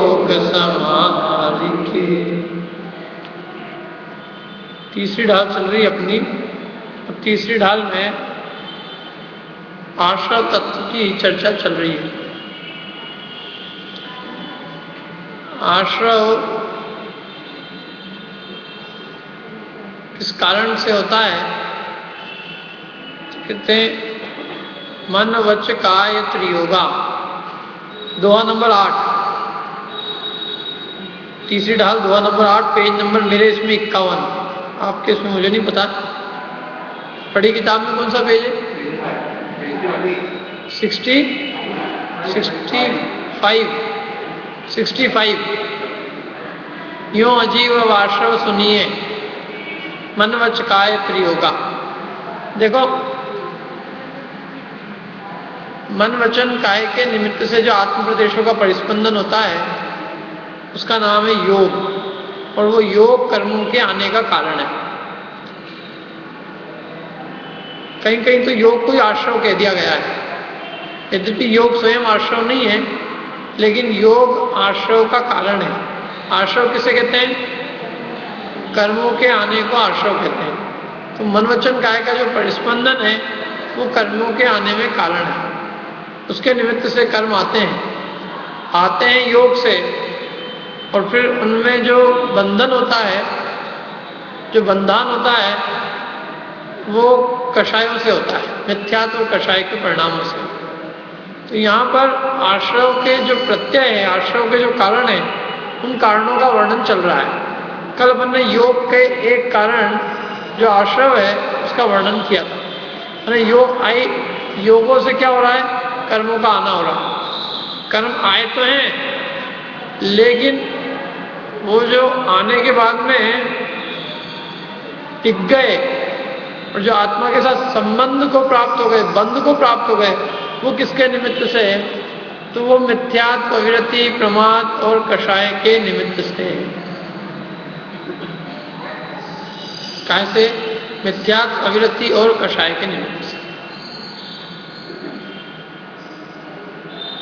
योग समालिके। तीसरी ढाल चल रही है अपनी। अब तीसरी ढाल में आश्रव तत्व की चर्चा चल रही है। आश्रव किस कारण से होता है? तो कहते हैं मन वच काय त्रियोगा। दोहा नंबर 8, तीसरी ढाल दोहा नंबर 8, पेज नंबर मेरे इसमें 51, आपके इसमें मुझे नहीं पता। पढ़ी किताब में कौन सा पेज है? 65। यूं अजीव आश्रव सुनिए, मन वच काय त्रियोगा। देखो, मन वचन काय के निमित्त से जो आत्म प्रदेशों का परिस्पंदन होता है उसका नाम है योग, और वो योग कर्मों के आने का कारण है। कहीं कहीं तो योग को ही आश्रव कह दिया गया है। यद्यपि योग स्वयं आश्रव नहीं है, लेकिन योग आश्रव का कारण है। आश्रव किसे कहते हैं? कर्मों के आने को आश्रव कहते हैं। तो मन वचन काय का जो परिस्पंदन है वो कर्मों के आने में कारण है। उसके निमित्त से कर्म आते हैं योग से, और फिर उनमें जो बंधन होता है, जो बंधन होता है, वो कषायों से होता है, मिथ्यात्व और कषाय के परिणामों से। तो यहाँ पर आश्रव के जो प्रत्यय है, आश्रव के जो कारण है, उन कारणों का वर्णन चल रहा है। कल अपन ने योग के एक कारण जो आश्रव है उसका वर्णन किया था। योगों से क्या हो रहा है? कर्मों का आना हो रहा है। कर्म आए तो हैं, लेकिन वो जो आने के बाद में टिक गए और जो आत्मा के साथ संबंध को प्राप्त हो गए, बंध को प्राप्त हो गए, वो किसके निमित्त से? तो वो मिथ्यात्व, अविरति, प्रमाद और कषाय के निमित्त से। कैसे? मिथ्यात्व, अविरति और कषाय के निमित्त से।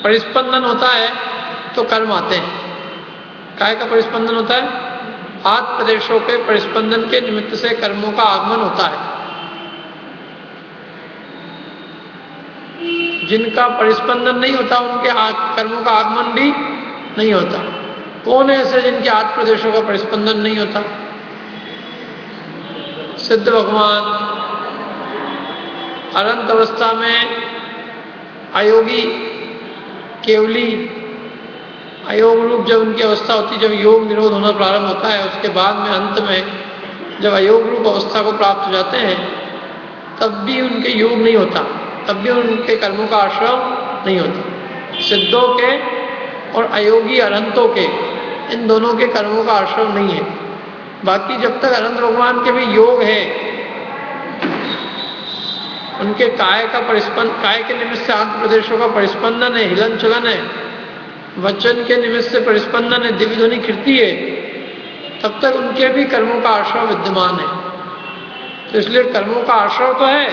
परिस्पंदन होता है तो कर्म आते हैं। काय का परिस्पंदन होता है? आत्म प्रदेशों के परिस्पंदन के निमित्त से कर्मों का आगमन होता है। जिनका परिस्पंदन नहीं होता उनके कर्मों का आगमन भी नहीं होता। कौन है ऐसे जिनके आत्म प्रदेशों का परिस्पंदन नहीं होता? सिद्ध भगवान अनंत अवस्था में, अयोगी, केवली, अयोग रूप जब उनकी अवस्था होती, जब योग निरोध होना प्रारंभ होता है, उसके बाद में अंत में जब अयोग रूप अवस्था को प्राप्त हो जाते हैं, तब भी उनके योग नहीं होता, तब भी उनके कर्मों का आश्रव नहीं होता। सिद्धों के और अयोगी अनंतों के, इन दोनों के कर्मों का आश्रव नहीं है। बाकी जब तक अनंत भगवान के भी योग है, उनके काय का परिस्पंदन, काय के निमित्त से आत्म प्रदेशों का परिस्पंदन है, हिलन चलन है, वचन के निमित्त से परिस्पंदन है, दिव्य ध्वनि कीर्ति है, तब तक उनके भी कर्मों का आश्रव विद्यमान है। तो इसलिए कर्मों का आश्रव तो है,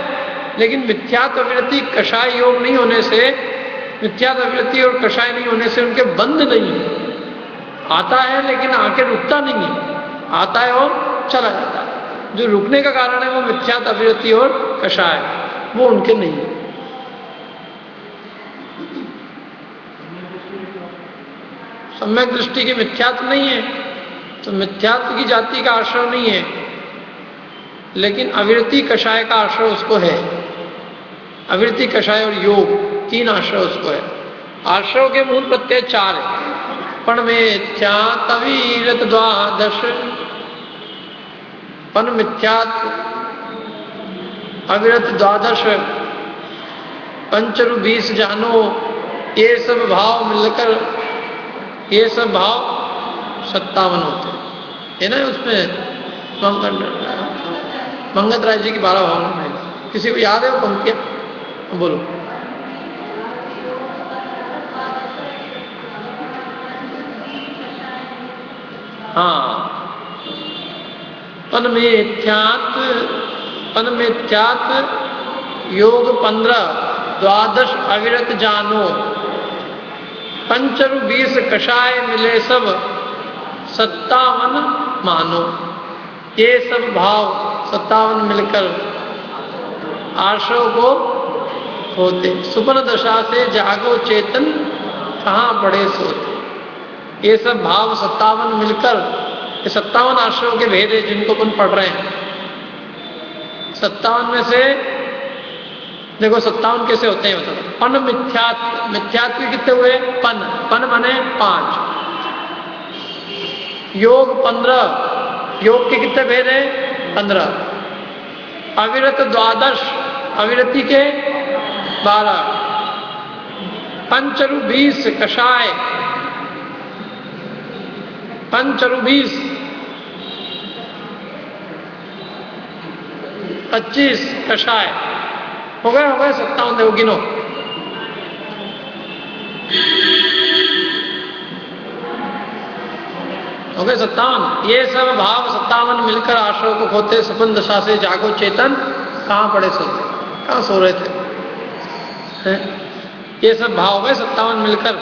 लेकिन मिथ्यात्व, अविरति, कषाय योग नहीं होने से, मिथ्यात्व, अविरति और कषाय नहीं होने से उनके बंध नहीं है। आता है लेकिन आके रुकता नहीं है, आता है और चला जाता है। जो रुकने का कारण है वो मिथ्यात्व, अविरति और कषाय, वो उनके नहीं है। सम्यक दृष्टि की मिथ्यात्व नहीं है, तो मिथ्यात्व की जाति का आश्रव नहीं है, लेकिन अविरति, कषाय का आश्रव उसको है। अविरति, कषाय और योग, तीन आश्रव उसको है। आश्रव के मूल प्रत्यय 4 है। पण मिथ्यात्व, अविरत द्वादश, पण मिथ्यात्व, अविरत द्वादश, पंचरु 20 जानो, ये सब भाव मिलकर, ये सब भाव 57 होते है ना। उसमें मंगत राय जी की 12 भावना में किसी को याद है वो पंक्तियां? बोलो। हाँ, पन मिथ्यात्व योग 15, द्वादश अविरत जानो, पंचरु 20 कषाय मिले सब 57 मानो। ये सब भाव 57 मिलकर आश्रव को होते। सुपन दशा से जागो चेतन कहाँ पड़े सोते। ये सब भाव 57 मिलकर, ये 57 आश्रव के भेद है जिनको अपन पढ़ रहे हैं। 57 में से देखो 57 कैसे होते हैं मतलब। पन मिथ्यात्व, मिथ्यात्व के कितने हुए? पन, पन माने 5। योग 15, योग के कितने भेद हैं? 15। अविरत 12, अविरति के 12। पंचरु 20 कषाय, पंचरु 20, 25 कषाय, हो गए 57। देखो गिनो। हो गए 57। ये सब भाव 57 मिलकर आश्रव को खोते। सपन दशा से जागो चेतन कहाँ पड़े सोते, कहाँ सो रहे थे हैं? ये सब भाव हो गए 57 मिलकर।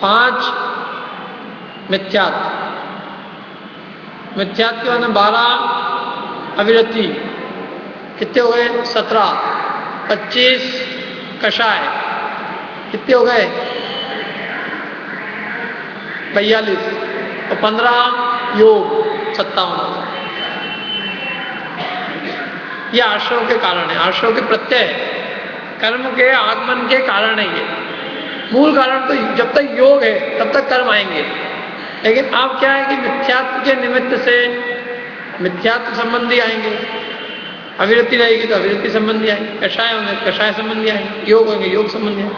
5 मिथ्यात्व, मिथ्यात्व के माने 12 अविरति, कितने हो गए? 17। 25 कषाय, कितने हो गए? 42। और 15 योग, 57। ये आश्रव के कारण है, आश्रव के प्रत्यय, कर्म के आगमन के कारण है ये। मूल कारण तो जब तक योग है तब तक कर्म आएंगे, लेकिन अब क्या है कि मिथ्यात्व के निमित्त से मिथ्यात्व संबंधी आएंगे। अविरति रहेगी तो अविरति संबंधी आएंगे, कषाय होंगे कषाय संबंधी आएंगे, योग होंगे योग संबंधी आएंगे।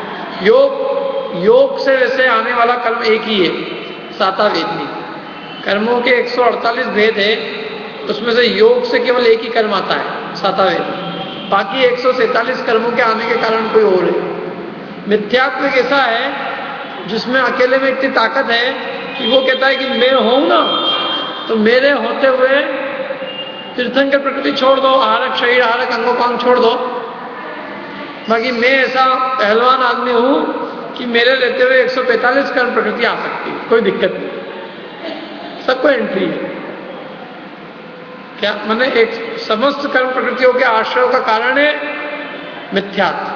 योग से वैसे आने वाला कर्म एक ही है, सातावेदनी। कर्मों के 148 भेद है, उसमें से योग से केवल एक ही कर्म आता है, सातावेदनी। बाकी 147 कर्मों के आने के कारण कोई और है। मिथ्यात्व एक ऐसा है जिसमें अकेले में इतनी ताकत है कि वो कहता है कि मैं हूं ना, तो मेरे होते हुए तीर्थंकर प्रकृति छोड़ दो, आहारक शरीर आहारक अंगोपांग छोड़ दो, बाकी मैं ऐसा पहलवान आदमी हूं कि मेरे रहते हुए 145 कर्म प्रकृति आ सकती है, कोई दिक्कत नहीं, सबको एंट्री है। क्या मैंने एक समस्त कर्म प्रकृतियों के आश्रय का कारण है मिथ्यात्व।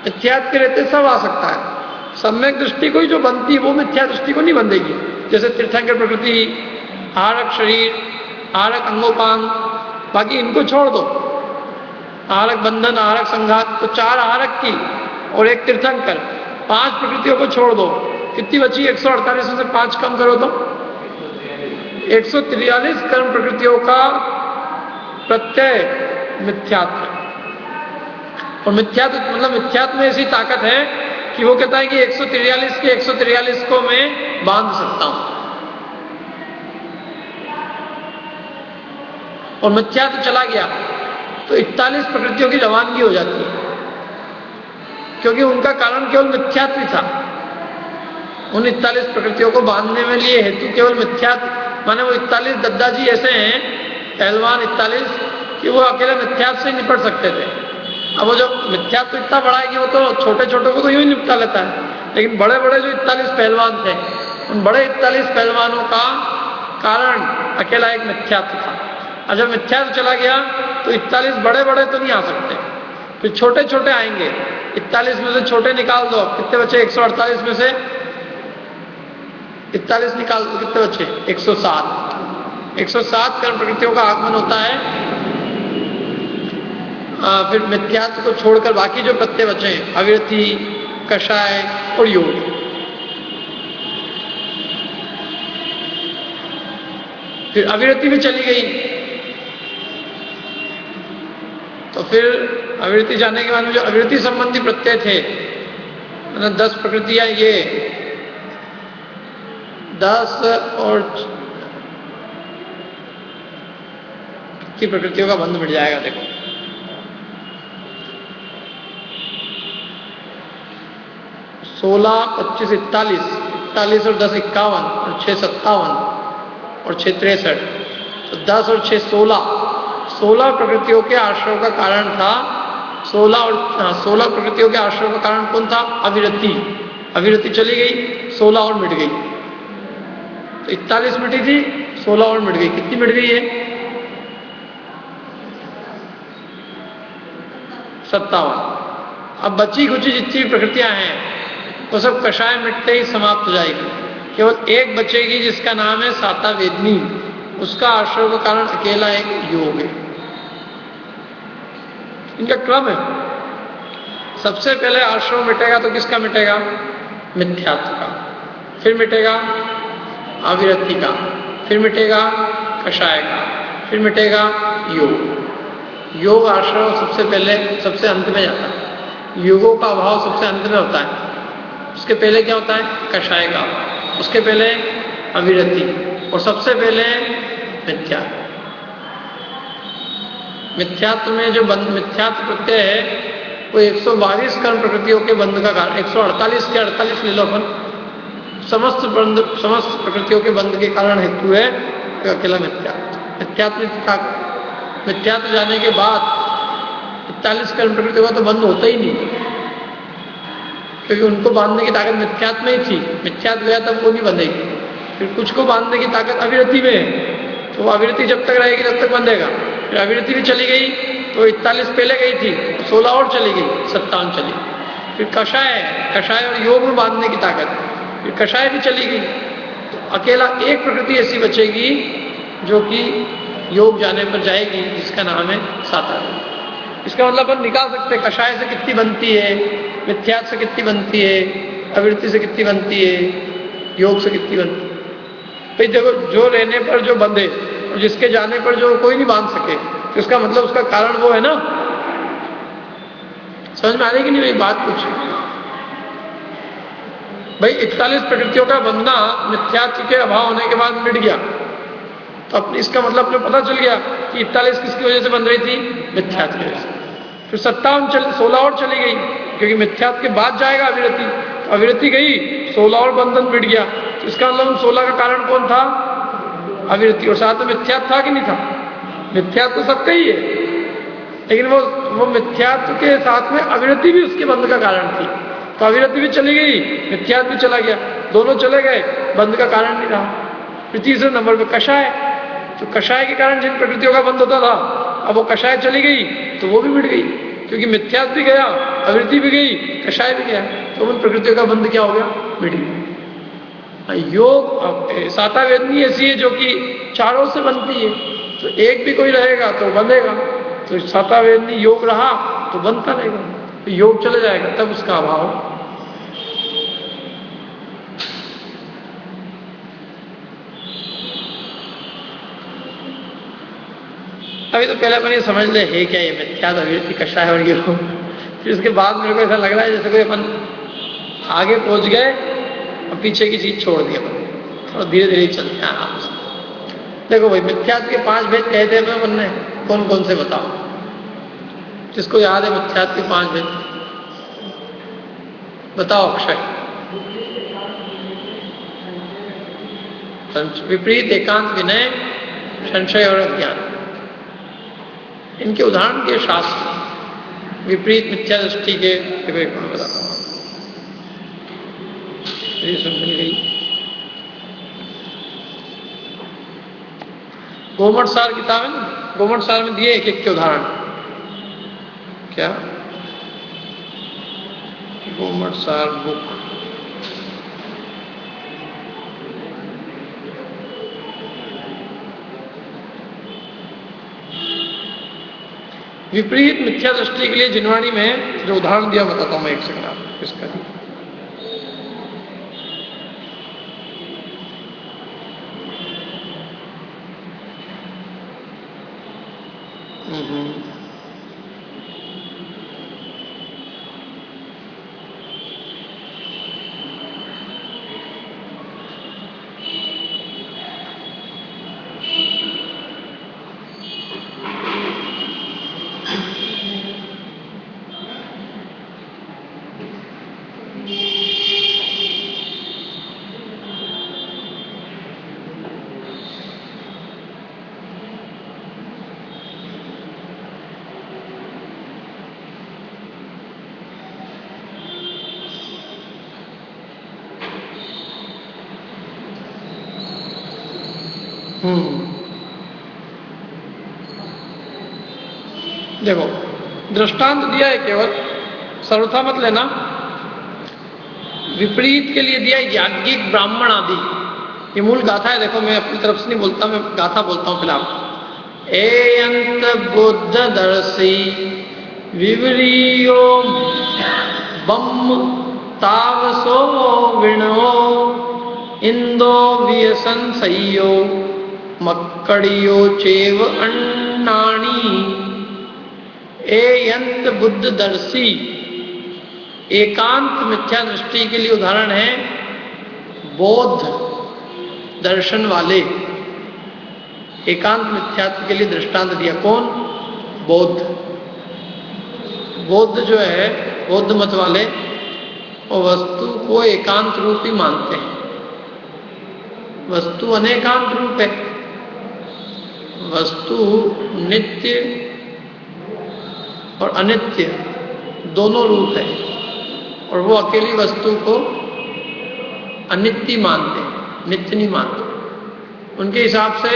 मिथ्यात्व के रहते सब आ सकता है। सम्यक दृष्टि को ही जो बनती है वो मिथ्या दृष्टि को नहीं बंधेगी। जैसे तीर्थंकर प्रकृति, आहारक शरीर, आहारक अंगोपांग, बाकी इनको छोड़ दो। आहारक बंधन, आहारक संघात, तो 4 आहारक की और 1 तीर्थंकर, 5 प्रकृतियों को छोड़ दो। कितनी बची? 148 में से 5 कम करो तो 143 कर्म प्रकृतियों का प्रत्यय मिथ्यात्व। और मिथ्यात्व मतलब मिथ्यात्व में ऐसी ताकत है कि वो कहता है कि 143 के 143 को मैं बांध सकता हूं। और मिथ्यात्व चला गया तो 41 प्रकृतियों की रवानगी हो जाती है, क्योंकि उनका कारण केवल मिथ्यात्व था। उन 41 प्रकृतियों को बांधने में लिए हेतु केवल मिथ्यात्व, माने वो 41 दद्दाजी ऐसे हैं, पहलवान 41, कि वो अकेले मिथ्यात्व से निपट सकते थे। अब वो जो मिथ्यात्व इतना बड़ा है कि वो तो छोटे छोटे को तो यूं ही निपटा लेता है, लेकिन बड़े बड़े जो 41 पहलवान थे, उन बड़े 41 पहलवानों का कारण अकेला एक मिथ्यात्व था। और जब मिथ्यात्व चला गया तो 41 बड़े बड़े तो नहीं आ सकते, फिर छोटे छोटे आएंगे। 41 में से छोटे निकाल दो, कितने बचे? 148 में से 41 निकाल दो, कितने बचे? 107। 107 कर्म प्रकृतियों का आगमन होता है। फिर मिथ्यात्व को छोड़कर बाकी जो प्रत्यय बचे, अविरति, कषाय और योग। फिर अविरति भी चली गई, तो फिर अविरति जाने के बाद में जो अविरति संबंधी प्रत्यय थे, मतलब 10 प्रकृतियां, ये 10 और की प्रकृतियों का बंध मिट जाएगा। देखो 16, 25, 41 और 10 51 और 6 57 और 6 63, तो 10 और 6 16 प्रकृतियों के आश्रय का कारण था। 16 प्रकृतियों के आश्रय का कारण कौन था? अविरति। अविरति चली गई 16 और मिट गई। तो 41 मिटी थी, 16 और मिट गई। कितनी मिट गई है? 57। अब बची खुची जितनी प्रकृतियां हैं वो सब कषाय मिटते ही समाप्त हो जाएगी। केवल एक बचेगी जिसका नाम है साता वेदनी। उसका आश्रय का कारण अकेला एक योग है। इनका क्रम है। सबसे पहले आश्रय मिटेगा तो किसका मिटेगा? मिथ्यात्व का। फिर मिटेगा अविरति का, फिर मिटेगा कषाय का, फिर मिटेगा योग। योग आश्रय सबसे पहले सबसे अंत में जाता है। योगों का अभाव सबसे अंत में होता है। उसके पहले क्या होता है? कषाय का। उसके पहले अविरति और सबसे पहले मिथ्यात्व। मिथ्यात्व में जो बंध, मिथ्यात्व प्रत्यय है वो 122 कर्म प्रकृतियों के बंध का कारण, 148 के 48 ले लो अपन, समस्त प्रकृतियों के बंध के कारण हेतु है तो अकेला मिथ्यात्व। मिथ्यात्व जाने के बाद 41 कर्म प्रकृतियों का तो बंध होता ही नहीं, क्योंकि उनको बांधने की ताकत मिथ्यात्व में ही थी। मिथ्यात्व गया तब वो नहीं बंधेगी। फिर कुछ को बांधने की ताकत अविरति में है, तो वो अविरति जब तक रहेगी तब तक बंधेगा। फिर अविरति भी चली गई तो 41 पहले गई थी, 16 और चली गई, 57 चली। फिर कषाय और योग में बांधने की ताकत, फिर कषाय भी चली गई। तो अकेला एक प्रकृति ऐसी बचेगी जो कि योग जाने पर जाएगी, जिसका नाम है साता। इसका मतलब अपन निकाल सकते हैं कषाय से कितनी बनती है, मिथ्यात्व से कितनी बनती है, अविरति से कितनी बनती है, योग से कितनी बनती है। भाई देखो, जो रहने पर जो बंधे और जिसके जाने पर जो कोई नहीं बांध सके, तो इसका मतलब उसका कारण वो है ना। समझ में आ रही कि नहीं भाई बात? कुछ भाई 41 प्रकृतियों का बंधना मिथ्यात्व के अभाव होने के बाद मिट गया, तो अपने इसका मतलब अपने पता चल गया कि 41 किसकी वजह से बंध रही थी? मिथ्यात्व की वजह से। फिर 57 16 और चली गई, क्योंकि मिथ्यात्व के बाद जाएगा अविरति। तो अविरति गई, 16 और बंधन मिट गया। तो इसका मतलब 16 का कारण कौन था? अविरति। और साथ में मिथ्यात्व था कि नहीं था? मिथ्यात्व तो सबका ही है, लेकिन वो मिथ्यात्व के साथ में अविरति भी उसके बंध का कारण थी। तो अविरति भी चली गई, मिथ्यात्व भी चला गया, दोनों चले गए, बंध का कारण नहीं रहा। फिर तीसरे नंबर पे कषाय। तो कषाय के कारण जिन प्रकृतियों का बंध होता था, अब वो कषाय चली गई तो वो भी मिट गई, क्योंकि मिथ्यात्व भी गया, अविरति भी गई, कषाय भी गया, तो उन प्रकृतियों का बंध क्या हो गया? मिट गया। योग साता वेदनी ऐसी है जो कि चारों से बनती है, तो एक भी कोई रहेगा तो बंधेगा। तो साता वेदनी योग रहा तो बनता रहेगा, तो योग चले जाएगा तब उसका अभाव। अभी तो पहले अपन ये समझ ले है क्या ये मिथ्यात्व, अविरति, कषाय और योग। फिर उसके बाद मेरे को ऐसा लग रहा है जैसे कोई अपन आगे पहुंच गए और पीछे की चीज छोड़ दी अपन, थोड़ा धीरे धीरे चलते हैं आराम से। देखो भाई, मिथ्यात्व के 5 भेद कहे थे अपन ने, कौन कौन से बताओ? जिसको याद है मिथ्यात्व के 5 भेद बताओ। अक्षय? विपरीत, एकांत, विनय, संशय और अज्ञान। इनके उदाहरण के शास्त्र। विपरीत मिथ्या दृष्टि के मैं बताता हूँ। मिल गई। गोमट सार किताब है ना, गोमट सार में दिए एक एक के उदाहरण। क्या? गोमट सार बुक। विपरीत मिथ्या दृष्टि के लिए जिनवाणी में जो उदाहरण दिया बताता हूं मैं, एक सेकंड आप इसका। देखो दृष्टांत दिया है, केवल सर्वथा मत लेना। विपरीत के लिए दिया याज्ञिक ब्राह्मण आदि, ये मूल गाथा है। देखो मैं अपनी तरफ से नहीं बोलता, मैं गाथा बोलता हूं फिलहाल। एयंत बुद्ध दर्शी विवरीयो बम तावसो विणो इंदो व्यसन सयो मक्कड़ियो चेव अन्नाणी। एयंत बुद्ध दर्शी, एकांत मिथ्या दृष्टि के लिए उदाहरण है बौद्ध दर्शन वाले। एकांत मिथ्यात्व के लिए दृष्टांत दिया कौन? बौद्ध। बौद्ध जो है, बौद्ध मत वाले, वो वस्तु को एकांत रूप ही मानते हैं। वस्तु अनेकांत रूप है। वस्तु नित्य और अनित्य दोनों रूप है, और वो अकेली वस्तु को अनित्य मानते हैं, नित्य नहीं मानते। उनके हिसाब से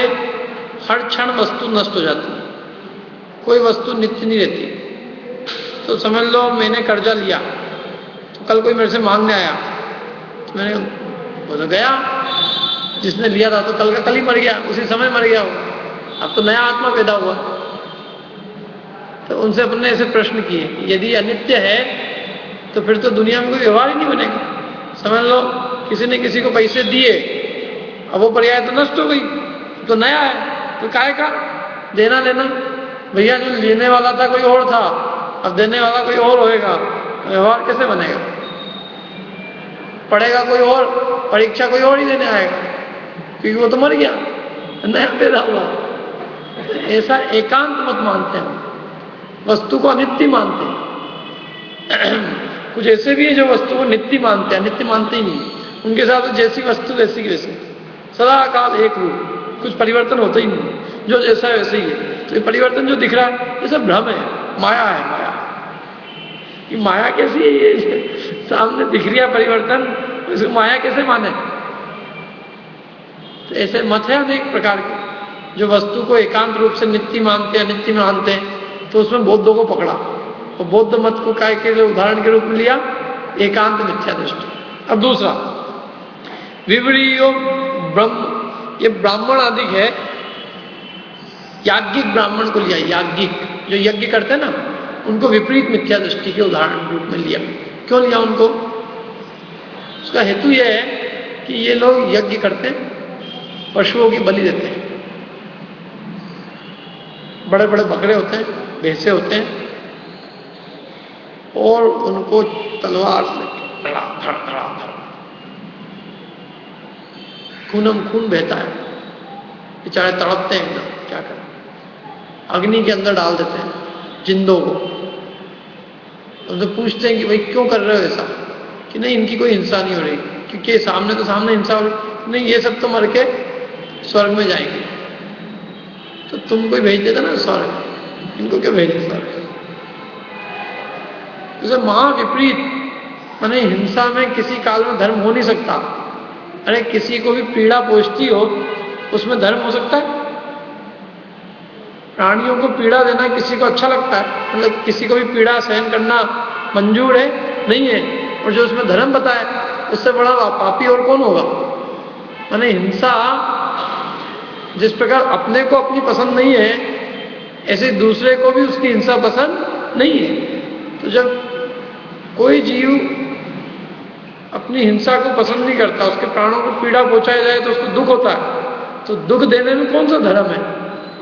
हर क्षण वस्तु नष्ट हो जाती है, कोई वस्तु नित्य नहीं रहती। तो समझ लो मैंने कर्जा लिया, तो कल कोई मेरे से मांगने आया, तो मैंने वो तो गया, जिसने लिया था तो कल का कल ही मर गया, उसी समय मर गया वो। अब तो नया आत्मा पैदा हुआ। तो उनसे अपने ऐसे प्रश्न किए, यदि अनित्य है तो फिर तो दुनिया में कोई व्यवहार ही नहीं बनेगा। समझ लो किसी ने किसी को पैसे दिए, अब वो पर्याय तो नष्ट हो गई, तो नया है, तो काहे का देना लेना? भैया जो लेने वाला था कोई और था, अब देने वाला कोई और होएगा, व्यवहार कैसे बनेगा? पढ़ेगा कोई और, परीक्षा कोई और ही देने आएगा, क्योंकि वो तो मर गया, नया पैदा हुआ। ऐसा एकांत मत मानते हैं, वस्तु को अनित्य मानते हैं। कुछ ऐसे भी है जो वस्तु को नित्य मानते हैं, नित्य मानते ही नहीं। उनके साथ जैसी वस्तु वैसी की वैसी, सदा काल एक रूप, कुछ परिवर्तन होता ही नहीं, जो जैसा है वैसे ही है। तो ये परिवर्तन जो दिख रहा है ये सब भ्रम है, माया है। माया, ये माया कैसी है? ये सामने दिख रहा परिवर्तन, इसको माया कैसे माने? तो ऐसे मत है अनेक प्रकार के, जो वस्तु को एकांत रूप से नित्य मानते हैं, अनित्य मानते हैं। तो उसमें बौद्धों को पकड़ा, और बौद्ध मत को काय के लिए उदाहरण के रूप में लिया? एकांत मिथ्या दृष्टि। अब दूसरा विवरीयो ब्रह्म, ये ब्राह्मण आदि है, याज्ञिक ब्राह्मण को लिया। याज्ञिक जो यज्ञ करते हैं ना, उनको विपरीत मिथ्या दृष्टि के उदाहरण रूप में लिया। क्यों लिया उनको? उसका हेतु यह है कि ये लोग यज्ञ करते हैं, पशुओं की बलि देते हैं। बड़े बड़े बकरे होते हैं, भैंसे होते हैं, और उनको तलवार से धड़ा धड़ धड़ा धड़ खूनम खून बहता है, बेचारे तड़पते हैं एकदम। क्या करें? अग्नि के अंदर डाल देते हैं जिंदों को। उनसे पूछते हैं कि भाई क्यों कर रहे हो ऐसा? कि नहीं, इनकी कोई हिंसा नहीं हो रही, क्योंकि सामने तो सामने हिंसा हो रही। नहीं, ये सब तो मर के स्वर्ग में जाएंगे। तो तुम कोई भेज देता ना स्वर्ग, इनको क्यों भेजे स्वर्ग? जैसे महाविपरीत, माने हिंसा में किसी काल में धर्म हो नहीं सकता। अरे किसी को भी पीड़ा पहुंचती हो, उसमें धर्म हो सकता है? प्राणियों को पीड़ा देना किसी को अच्छा लगता है? मतलब किसी को भी पीड़ा सहन करना मंजूर है? नहीं है। और जो उसमें धर्म बताए, उससे बड़ा पापी और कौन होगा? माने हिंसा जिस प्रकार अपने को अपनी पसंद नहीं है, ऐसे दूसरे को भी उसकी हिंसा पसंद नहीं है। तो जब कोई जीव अपनी हिंसा को पसंद नहीं करता, उसके प्राणों को पीड़ा पहुंचाई जाए तो उसको दुख होता है। तो दुख देने में कौन सा धर्म है?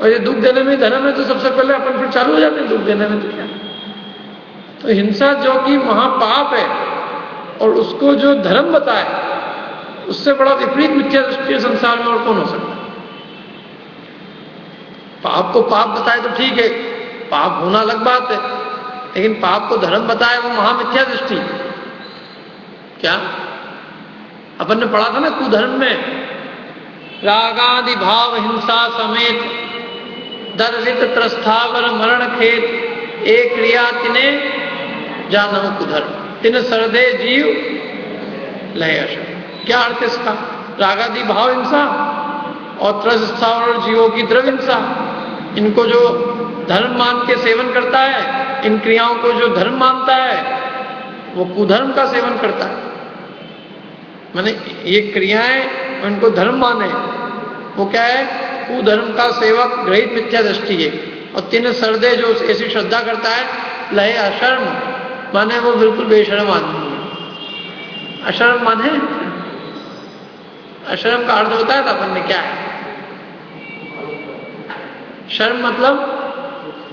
और ये दुख देने में धर्म है तो सबसे पहले अपन फिर चालू हो जाते हैं दुख देने में। तो क्या? तो हिंसा जो कि महापाप है, और उसको जो धर्म बताए, उससे बड़ा विपरीत मिथ्या दृष्टि संसार में और कौन हो सकता है? पाप को पाप बताए तो ठीक है, पाप होना अलग बात है, लेकिन पाप को धर्म बताए वो महामिथ्या दृष्टि। क्या अपन ने पढ़ा था ना कुधर्म में, रागादि भाव हिंसा समेत दर्शित त्रस्थावर मरण खेत, एक क्रिया तिने जानव कुधर्म, तिन सरदे जीव लय अशर। क्या अर्थ इसका? रागादि भाव हिंसा और त्रस्त और जीवों की द्रव्य हिंसा। इनको जो धर्म मान के सेवन करता है, इन क्रियाओं को जो धर्म मानता है, वो कुधर्म का सेवन करता है। माने ये क्रियाएं इनको धर्म माने, वो क्या है? कुधर्म का सेवक ग्रहित मिथ्या दृष्टि है। और तीन सरदे जो ऐसी श्रद्धा करता है, लहे अशर्म, माने वो बिल्कुल बेशर्म आदमी है। अशर्म माने, अशर्म का अर्थ बताया था अपन ने क्या है? शर्म मतलब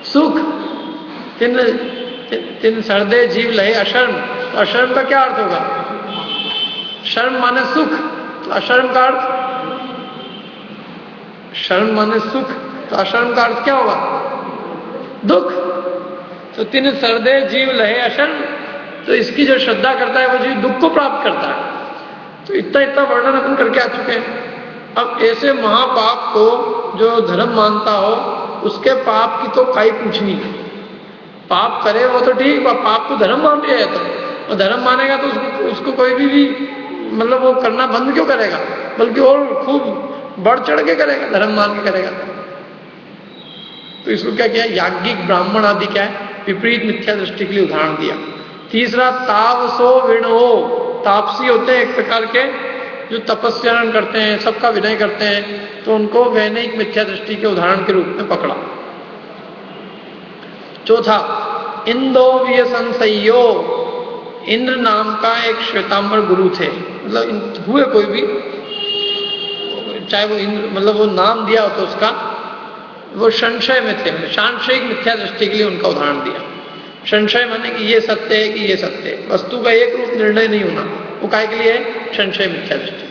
सुख। तीन सरदे जीव लहे अशर्म, तो अशर्म का क्या अर्थ होगा? शर्म माने सुख, तो अशर्म का अर्थ, शर्म माने सुख, तो अशर्म का अर्थ क्या होगा? दुख। तो तीन सरदे जीव लहे अशर्म, तो इसकी जो श्रद्धा करता है वो जीव दुख को प्राप्त करता है। तो इतना इतना वर्णन अपन करके आ चुके हैं। अब ऐसे महापाप को जो धर्म मानता हो, उसके पाप की तो काई पूछनी है। पाप करे वो तो ठीक, पाप को धर्म मान लिया है तो, और धर्म मानेगा तो उसको कोई भी मतलब वो करना बंद क्यों करेगा, बल्कि और खूब बढ़ चढ़ के करेगा, धर्म मान के करेगा। तो इसको क्या किया? याज्ञिक, ब्राह्मण आदि क्या है? विपरीत मिथ्या दृष्टि के लिए उदाहरण दिया। तीसरा, तावसो विणो, तापसी होते हैं एक प्रकार के जो तपस्यारण करते हैं, सबका विनय करते हैं, तो उनको वैनिक मिथ्या दृष्टि के उदाहरण के रूप में पकड़ा। चौथा, इंदो व्यसंसयो, इंद्र नाम का एक श्वेतांबर गुरु थे, मतलब हुए कोई भी, चाहे वो इंद्र, मतलब वो नाम दिया हो तो उसका, वो संशय में थे, सांशयिक मिथ्या दृष्टि के लिए उनका उदाहरण दिया। संशय माने कि ये सत्य है कि ये सत्य है, वस्तु का एक रूप निर्णय नहीं होना, वो काहे के लिए है? संशय मिथ्या दृष्टि।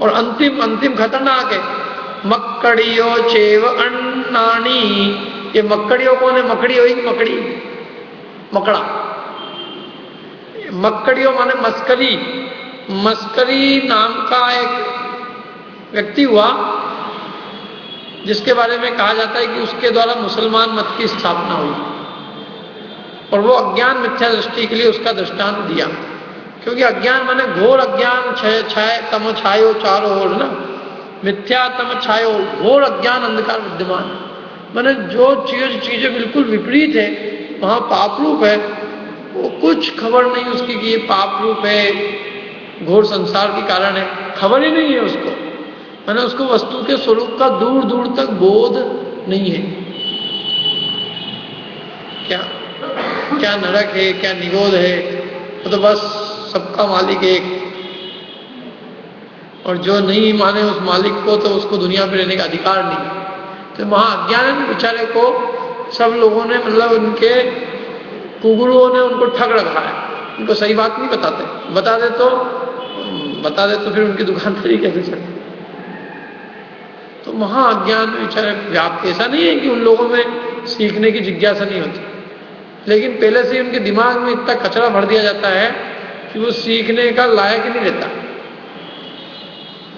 और अंतिम खतरनाक है, मक्कड़ियो चेव अन्नानी। ये मक्कड़ियों कौन है? मकड़ी होगी, मकड़ी, मकड़ा। मक्कड़ियों माने मस्करी। मस्करी नाम का एक व्यक्ति हुआ जिसके बारे में कहा जाता है कि उसके द्वारा मुसलमान मत की स्थापना हुई, और वो अज्ञान मिथ्या दृष्टि के लिए उसका दृष्टांत दिया। क्योंकि अज्ञान माने घोर अज्ञान, छाय तम छायो चारों ओर ना, मिथ्या तम छायो, घोर अज्ञान अंधकार विद्यमान। माने जो चीजें बिल्कुल विपरीत है, वहां पाप रूप है, वो कुछ खबर नहीं उसकी कि ये पाप रूप है, घोर संसार के कारण है, खबर ही नहीं है उसको। माने उसको वस्तु के स्वरूप का दूर दूर तक बोध नहीं है। क्या नरक है, क्या निगोद है, वो तो बस सबका मालिक एक, और जो नहीं माने उस मालिक को, तो उसको दुनिया में रहने का अधिकार नहीं। तो महाअज्ञान बेचारे को सब लोगों ने, मतलब उनके कुगुरुओं ने उनको ठग रखा है, उनको सही बात नहीं बताते, बता दे तो फिर उनकी दुकानदारी कैसे चलती। तो महाअज्ञान बेचारे व्याप्त। ऐसा नहीं है कि उन लोगों में सीखने की जिज्ञासा नहीं होती, लेकिन पहले से ही उनके दिमाग में इतना कचरा भर दिया जाता है कि वो सीखने का लायक ही नहीं रहता।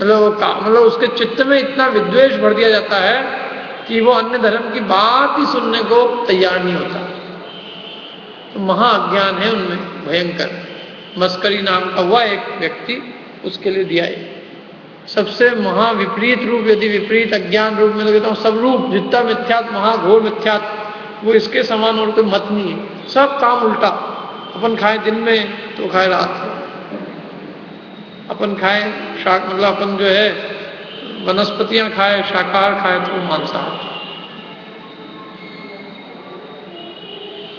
मतलब उसके चित्त में इतना विद्वेष भर दिया जाता है कि वो अन्य धर्म की बात ही सुनने को तैयार नहीं होता। तो महाअज्ञान है उनमें भयंकर। मस्करी नाम का हुआ एक व्यक्ति, उसके लिए दिया है सबसे महाविपरीत रूप। यदि विपरीत अज्ञान रूप में लगता हूं, सब रूप जितना मिथ्यात्व, महाघोर मिथ्यात्व, वो इसके समान और कोई मत नहीं है। सब काम उल्टा, अपन खाए दिन में तो खाए रात, अपन खाए शाक, मतलब अपन जो है वनस्पतियां खाए, शाकाहार खाए तो मांसाहार,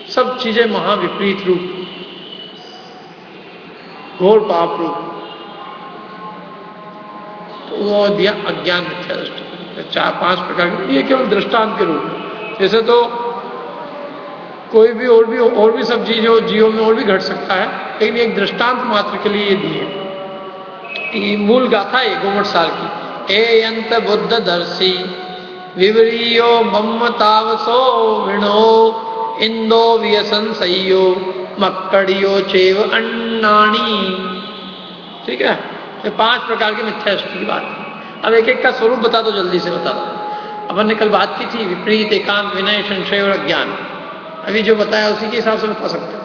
सब चीजें महाविपरीत रूप, घोर पाप रूप। तो वो दिया अज्ञान मिथ्या दृष्टि। 4-5 प्रकार के, ये केवल दृष्टांत के रूप। जैसे तो कोई भी और भी सब चीजों जीवों में और भी घट सकता है, लेकिन एक दृष्टांत मात्र के लिए ये दिए। मूल गाथा है गोमटसार की। एयंत बुद्ध दर्शी विवरियो ममतावसो विणो इंदो व्यसंसयो मक्कड़ियो चेव अन्नाणी। ठीक है, ये 5 प्रकार की मिथ्या दृष्टि की बात है। अब एक एक का स्वरूप बता दो, जल्दी से बता दो। अपन ने कल बात की थी विपरीत, एकांत, विनय, संशय और अज्ञान। अभी जो बताया उसी के हिसाब से बता सकते हो,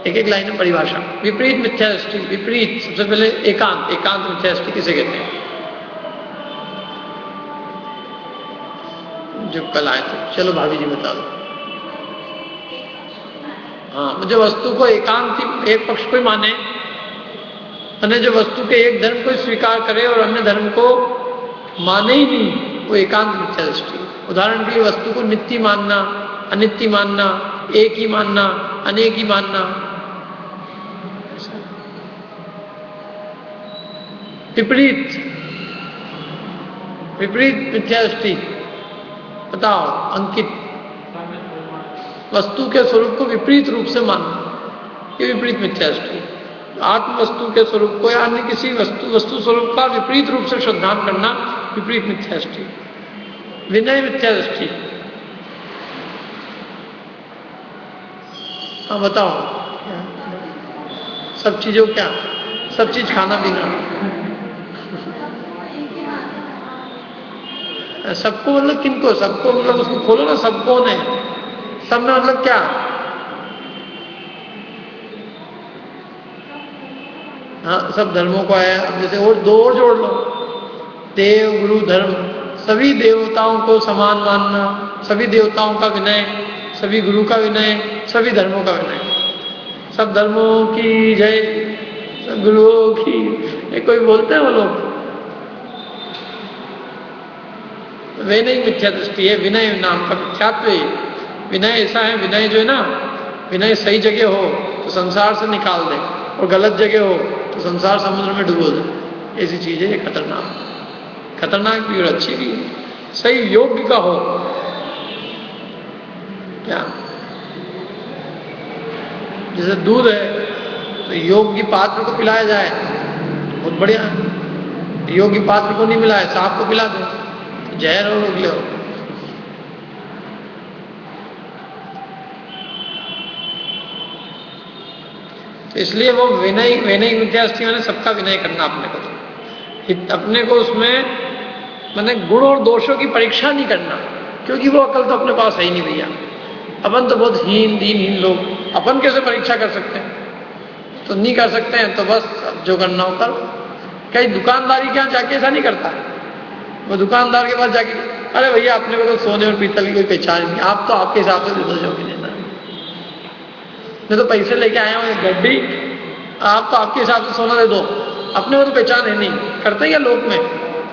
एक लाइन में परिभाषा। विपरीत मिथ्या दृष्टि, विपरीत सबसे पहले एकांत। एकांत मिथ्या दृष्टि किसे कहते हैं? जो कल आए थे। चलो भाभी जी बता दो। हाँ, मुझे वस्तु को एकांत एक पक्ष को ही माने, अन्य जो वस्तु के एक धर्म को स्वीकार करे और अन्य धर्म को माने ही नहीं, वो एकांत मिथ्या दृष्टि। उदाहरण के लिए वस्तु को नित्य मानना, अनित्य मानना, एक ही मानना, अनेक ही मानना। विपरीत विपरीत मिथ्या दृष्टि। बताओ अंकित, वस्तु के स्वरूप को विपरीत रूप से मानना, ये विपरीत मिथ्या दृष्टि। आत्म वस्तु के स्वरूप को या अन्य किसी वस्तु स्वरूप का विपरीत रूप से श्रद्धान करना विपरीत मिथ्या दृष्टि। विनय मिथ्या दृष्टि। हाँ बताओ, सब चीजों क्या, सब चीज खाना पीना, सबको मतलब किनको, सबको मतलब उसको खोलो ना, सब कौन है, सब में मतलब क्या? हाँ, सब धर्मों को आया। अब जैसे और दो और जोड़ लो, देव गुरु धर्म, सभी देवताओं को समान मानना, सभी देवताओं का विनय, सभी गुरु का विनय, सभी धर्मों का विनय, सब धर्मों की जय, सब गुरुओं की। ये कोई बोलते हैं वो लोग? विनय मिथ्या दृष्टि है। विनय नाम का मिथ्यात्व है। विनय ऐसा है, विनय जो है ना, विनय सही जगह हो तो संसार से निकाल दे, और गलत जगह हो तो संसार समुद्र में डुबो दे। ऐसी चीज है, खतरनाक, खतरनाक भी और अच्छी भी। सही योग्य का हो क्या, जैसे दूध है तो योग्य पात्र को पिलाया जाए, बहुत बढ़िया। योग्य पात्र को नहीं मिला है, सांप को पिला दो, जहर और उगले हो। तो इसलिए वो विनय, विनय मिथ्या दृष्टि मैंने सबका विनय करना अपने को, तो अपने को उसमें मैंने गुण और दोषों की परीक्षा नहीं करना, क्योंकि वो अकल तो अपने पास है ही नहीं भैया। अपन तो बहुत हीन दीनहीन लोग, अपन कैसे परीक्षा कर सकते हैं? तो नहीं कर सकते हैं तो बस जो करना हो करो। कई दुकानदारी के यहाँ जाके ऐसा नहीं करता है, वो दुकानदार के पास जाके, अरे भैया अपने को तो सोने और पीतल की कोई पहचान नहीं, आप तो आपके हिसाब से दे दो जो भी लेना है, मैं तो पैसे लेके आया हूँ एक गड्डी, आप तो आपके हिसाब से सोना दे दो, अपने को तो पहचान है नहीं। करते क्या लोग में,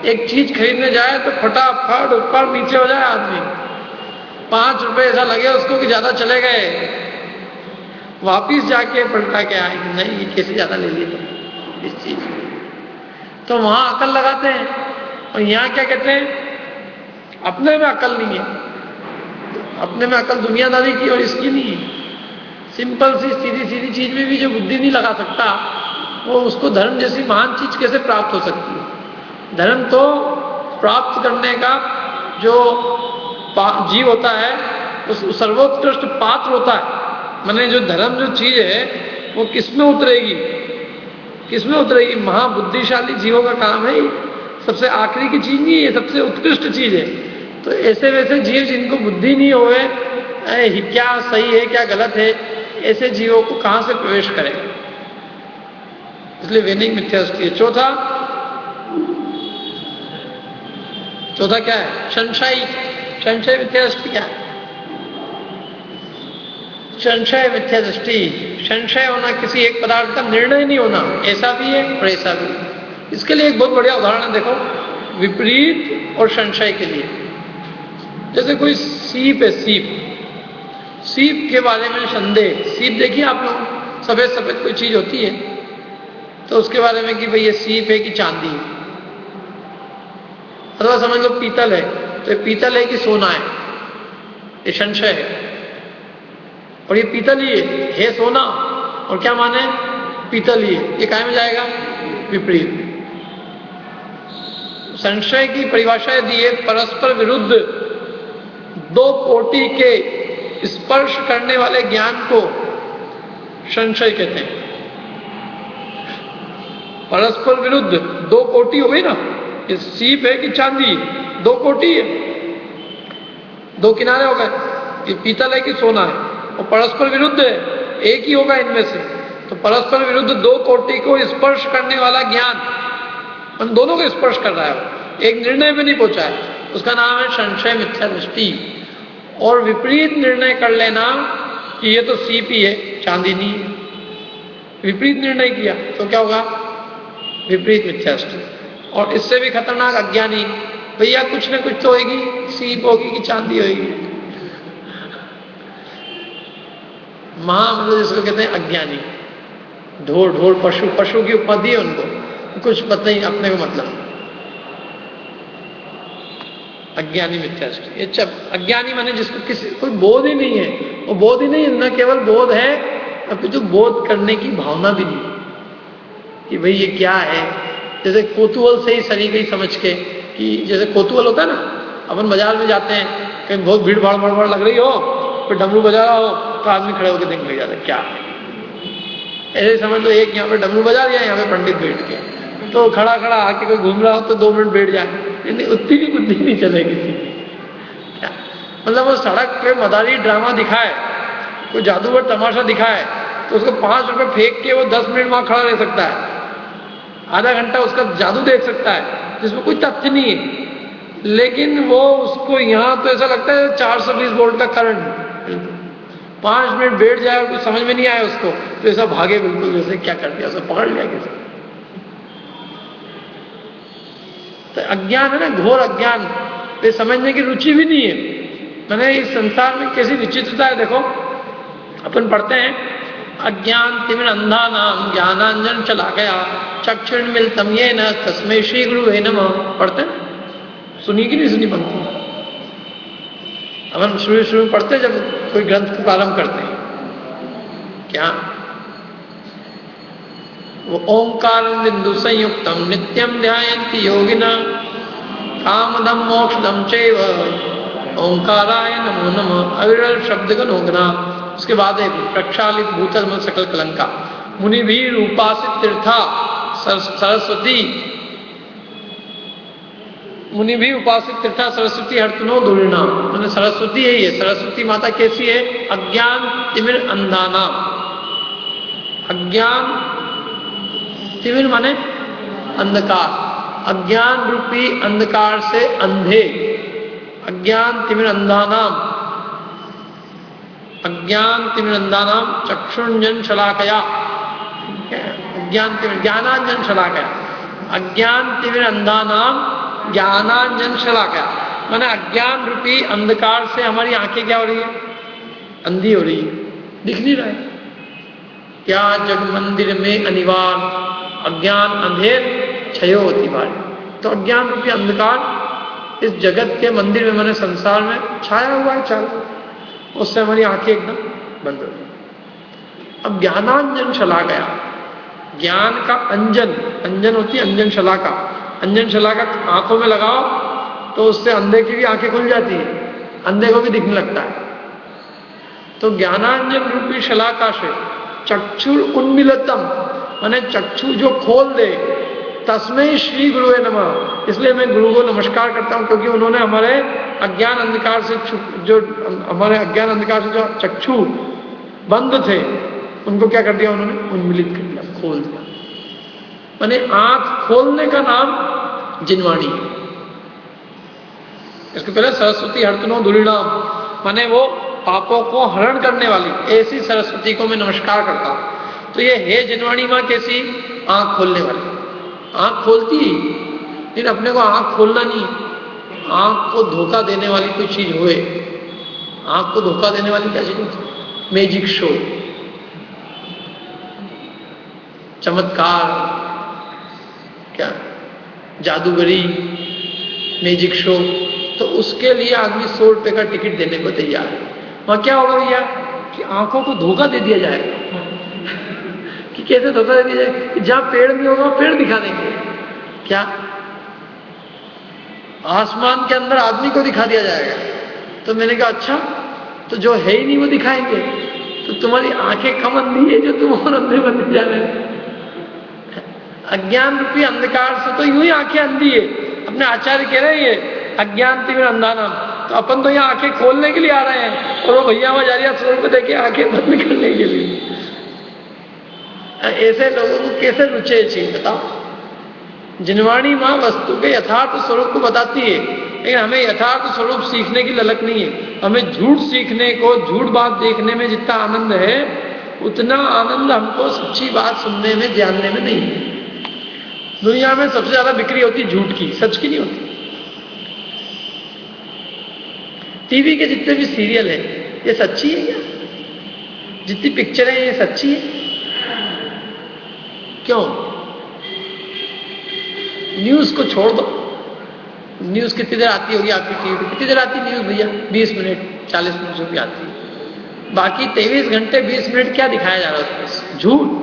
एक चीज खरीदने जाए तो फटाफट ऊपर नीचे हो जाए आदमी, 5 रुपए ऐसा लगे उसको कि ज्यादा चले गए, वापिस जाके पलटा के आए, नहीं ये कैसे ज्यादा ले लिए तुम इस चीज। तो वहां अकल लगाते हैं, और यहाँ क्या कहते हैं, अपने में अकल नहीं है। अपने में अकल दुनियादारी की और इसकी नहीं है। सिंपल सी सीधी सीधी चीज में भी जो बुद्धि नहीं लगा सकता, वो उसको धर्म जैसी महान चीज कैसे प्राप्त हो सकती है? धर्म तो प्राप्त करने का जो जीव होता है, उस सर्वोत्कृष्ट पात्र होता है। माने जो धर्म जो चीज है वो किसमें उतरेगी, किसमें उतरेगी? महाबुद्धिशाली जीवों का काम है। सबसे आखिरी की चीज नहीं है, सबसे उत्कृष्ट चीज है। तो ऐसे वैसे जीव जिनको बुद्धि नहीं होवे, क्या सही है क्या गलत है, ऐसे जीवों को कहां से प्रवेश करेगा? इसलिए विनय मिथ्या दृष्टि है। चौथा क्या है? संशय। संशय मिथ्या दृष्टि क्या है? संशय मिथ्या दृष्टि, संशय होना, किसी एक पदार्थ का निर्णय नहीं होना, ऐसा भी है और ऐसा भी है। इसके लिए एक बहुत बढ़िया उदाहरण है, देखो, विपरीत और संशय के लिए। जैसे कोई सीप है, सीप के बारे में संदेह। सीप देखिए आप लोग, सफेद सफेद कोई चीज होती है तो उसके बारे में कि भाई ये सीप है कि चांदी है, अथवा समझ लो पीतल है तो ये पीतल है कि सोना है, ये संशय है। और ये पीतल ही है सोना, और क्या माने पीतल ही है, ये काय में जाएगा? विपरीत। संशय की परिभाषा दी है, परस्पर विरुद्ध दो कोटि के स्पर्श करने वाले ज्ञान को संशय कहते हैं। परस्पर विरुद्ध दो कोटि हो गई ना, ये सीप है कि चांदी, दो कोटि है, दो किनारे हो गए, ये पीतल है कि सोना है, और परस्पर विरुद्ध है, एक ही होगा इनमें से। तो परस्पर विरुद्ध दो कोटि को स्पर्श करने वाला ज्ञान, उन दोनों को स्पर्श कर रहा है, एक निर्णय में नहीं पहुंचा है। उसका नाम है संशय मिथ्या दृष्टि। और विपरीत निर्णय कर लेना कि ये तो सीप ही है, चांदी नहीं है, विपरीत निर्णय किया तो क्या होगा? विपरीत मिथ्या दृष्टि। और इससे भी खतरनाक अज्ञानी, भैया कुछ ना कुछ तो होगी, सीप होगी कि चांदी होगी। मतलब जिसको कहते हैं अज्ञानी, ढोर ढोर पशु, पशु की उपाधि है उनको, कुछ पता ही अपने को मतलब। अज्ञानी मिथ्या दृष्टि। ये अज्ञानी माने जिसको किसी कोई बोध ही नहीं है, वो बोध ही नहीं, न केवल बोध है अपितु बोध करने की भावना भी नहीं कि भाई ये क्या है। जैसे कौतूहल से ही सरी गई समझ के, कि जैसे कौतूहल होता है ना, अपन बाजार में जाते हैं, कहीं बहुत भीड़ भाड़ बड़बड़ लग रही हो, फिर डमरू बजा रहा हो तो आदमी खड़े होकर देखने लग जाता है क्या है। ऐसे समझ लो, एक यहाँ पे डमरू बजा दिया, यहाँ पे पंडित बैठ के, तो खड़ा खड़ा आके कोई घूम रहा हो तो 2 मिनट बैठ जाए, उतनी भी बुद्धि नहीं चले किसी की। क्या मतलब वो सड़क पे मदारी ड्रामा दिखाए, कोई जादूगर तमाशा दिखाए, तो उसको 5 रुपए फेंक के वो 10 मिनट वहां खड़ा रह सकता है, आधा घंटा उसका जादू देख सकता है जिसमें कोई तथ्य नहीं है। लेकिन वो उसको यहाँ तो ऐसा लगता है 420 वोल्ट का करंट, 5 मिनट बैठ जाए और कुछ समझ में नहीं आया उसको, तो ऐसा भागे बिल्कुल जैसे क्या कर दिया, उसको पकड़ लिया किसी। तो अज्ञान है ना, घोर अज्ञान, तो समझने की रुचि भी नहीं है। मैंने इस संसार में कैसी विचित्रता है देखो, अपन पढ़ते हैं अज्ञान तिमिर अंधा नाम ज्ञानांजन चला गया चक्षुर्मिलितं येन तस्मै श्री गुरुवे नमः। पढ़ते हैं, सुनी कि नहीं सुनी बनती? अपन शुरू में पढ़ते जब कोई ग्रंथ को प्रारंभ करते हैं, क्या वो ओंकार बिंदु संयुक्तम नित्यम ध्यायन्ति योगिना कामदम मोक्षदम चैव ओंकाराय नमो नमः अविरल शब्द गणोगना। उसके बाद एक प्रक्षालित भूतल में सकल कलंका मुनि भी उपासित तीर्था सरस्वती मुनि भी उपासित तीर्था सरस्वती हर्तनो दूरिणा। मैंने सरस्वती है, ये सरस्वती माता कैसी है? अज्ञान तिमिर अंधाना। अज्ञान तिमिर माने अंधकार, अज्ञान रूपी अंधकार से अंधे, अज्ञान तिमिर अंधानाम, अज्ञान तिमिर अंधानाम चक्षुंजन शलाकया, अज्ञान तिमिर ज्ञानांजन शलाकया, अज्ञान तिमिर अंधानाम ज्ञानांजन शलाकया। माने अज्ञान रूपी अंधकार से हमारी आंखें क्या हो रही है? अंधी हो रही है, दिख नहीं रहा है। क्या जग मंदिर में अनिवार्य अज्ञान अंधेर छयो होती बारी। तो अज्ञान रूपी अंधकार इस जगत के मंदिर में, मैंने संसार में छाया हुआ है चारों, उससे हमारी आंखें एकदम बंद हो गई। अब ज्ञानांजन चला गया, ज्ञान का अंजन, अंजन होती है अंजन शलाका, अंजन शलाका आंखों में लगाओ तो उससे अंधे की भी आंखें खुल जाती है, अंधे को भी दिखने लगता है। तो ज्ञानांजन रूपी शलाका से चक्षुर उन्मिलितम, माने चक्षु जो खोल दे, तस्मै श्री गुरुवे नमः। इसलिए मैं गुरु को नमस्कार करता हूं, क्योंकि उन्होंने हमारे अज्ञान अंधकार से जो हमारे अज्ञान अंधकार से जो चक्षु बंद थे उनको क्या कर दिया? उन्होंने उन्मिलित कर दिया, खोल दिया। माने आंख खोलने का नाम जिनवाणी है। इसके पहले सरस्वती हर्तनो धूलिणाम, माने वो पापों को हरण करने वाली, ऐसी सरस्वती को मैं नमस्कार करता हूं। तो ये है जिनवाणी मां कैसी? आंख खोलने वाली। आंख खोलती लेकिन अपने को आंख खोलना नहीं, आंख को धोखा देने वाली कोई चीज होए। आंख को धोखा देने वाली क्या चीज होती? मैजिक शो, चमत्कार, क्या जादूगरी, मैजिक शो। तो उसके लिए आदमी 100 रुपए का टिकट देने को तैयार है। वहां क्या होगा भैया? कि आंखों को धोखा दे दिया जाएगा। कि कैसे धोखा दे दिया जाएगा? कि जहां पेड़ नहीं होगा पेड़ दिखा देंगे। क्या आसमान के अंदर आदमी को दिखा दिया जाएगा? तो मैंने कहा अच्छा, तो जो है ही नहीं वो दिखाएंगे, तो तुम्हारी आंखें कम अंधी है जो तुम और अंधे बनते जा रहे हैं। अज्ञान रूपी अंधकार से तो यूं ही आंखें अंधी है। अपने आचार्य कह रहे हैं अज्ञान तिमिर अंधानाम, तो अपन तो यहाँ आंखें खोलने के लिए आ रहे हैं, और वो भैया वहां जा रही है 100 रुपए देके आंखें बंद करने के लिए। ऐसे लोगों को कैसे रुचे चीज बताओ? जिनवाणी मां वस्तु के यथार्थ स्वरूप को बताती है। लेकिन हमें यथार्थ स्वरूप सीखने की ललक नहीं है। हमें झूठ सीखने को, झूठ बात देखने में जितना आनंद है, उतना आनंद हमको सच्ची बात सुनने में, जानने में नहीं है। दुनिया में सबसे ज्यादा बिक्री होती है झूठ की, सच की नहीं होती। टीवी के जितने भी सीरियल हैं, ये सच्ची है क्या? जितनी पिक्चरें हैं, ये सच्ची है? क्यों? न्यूज को छोड़ दो। न्यूज कितनी देर आती होगी आपकी टीवी पे? कितनी देर आती है न्यूज भैया? 20 मिनट, 40 मिनट जो भी आती है। बाकी 23 घंटे 20 मिनट क्या दिखाया जा रहा है? झूठ।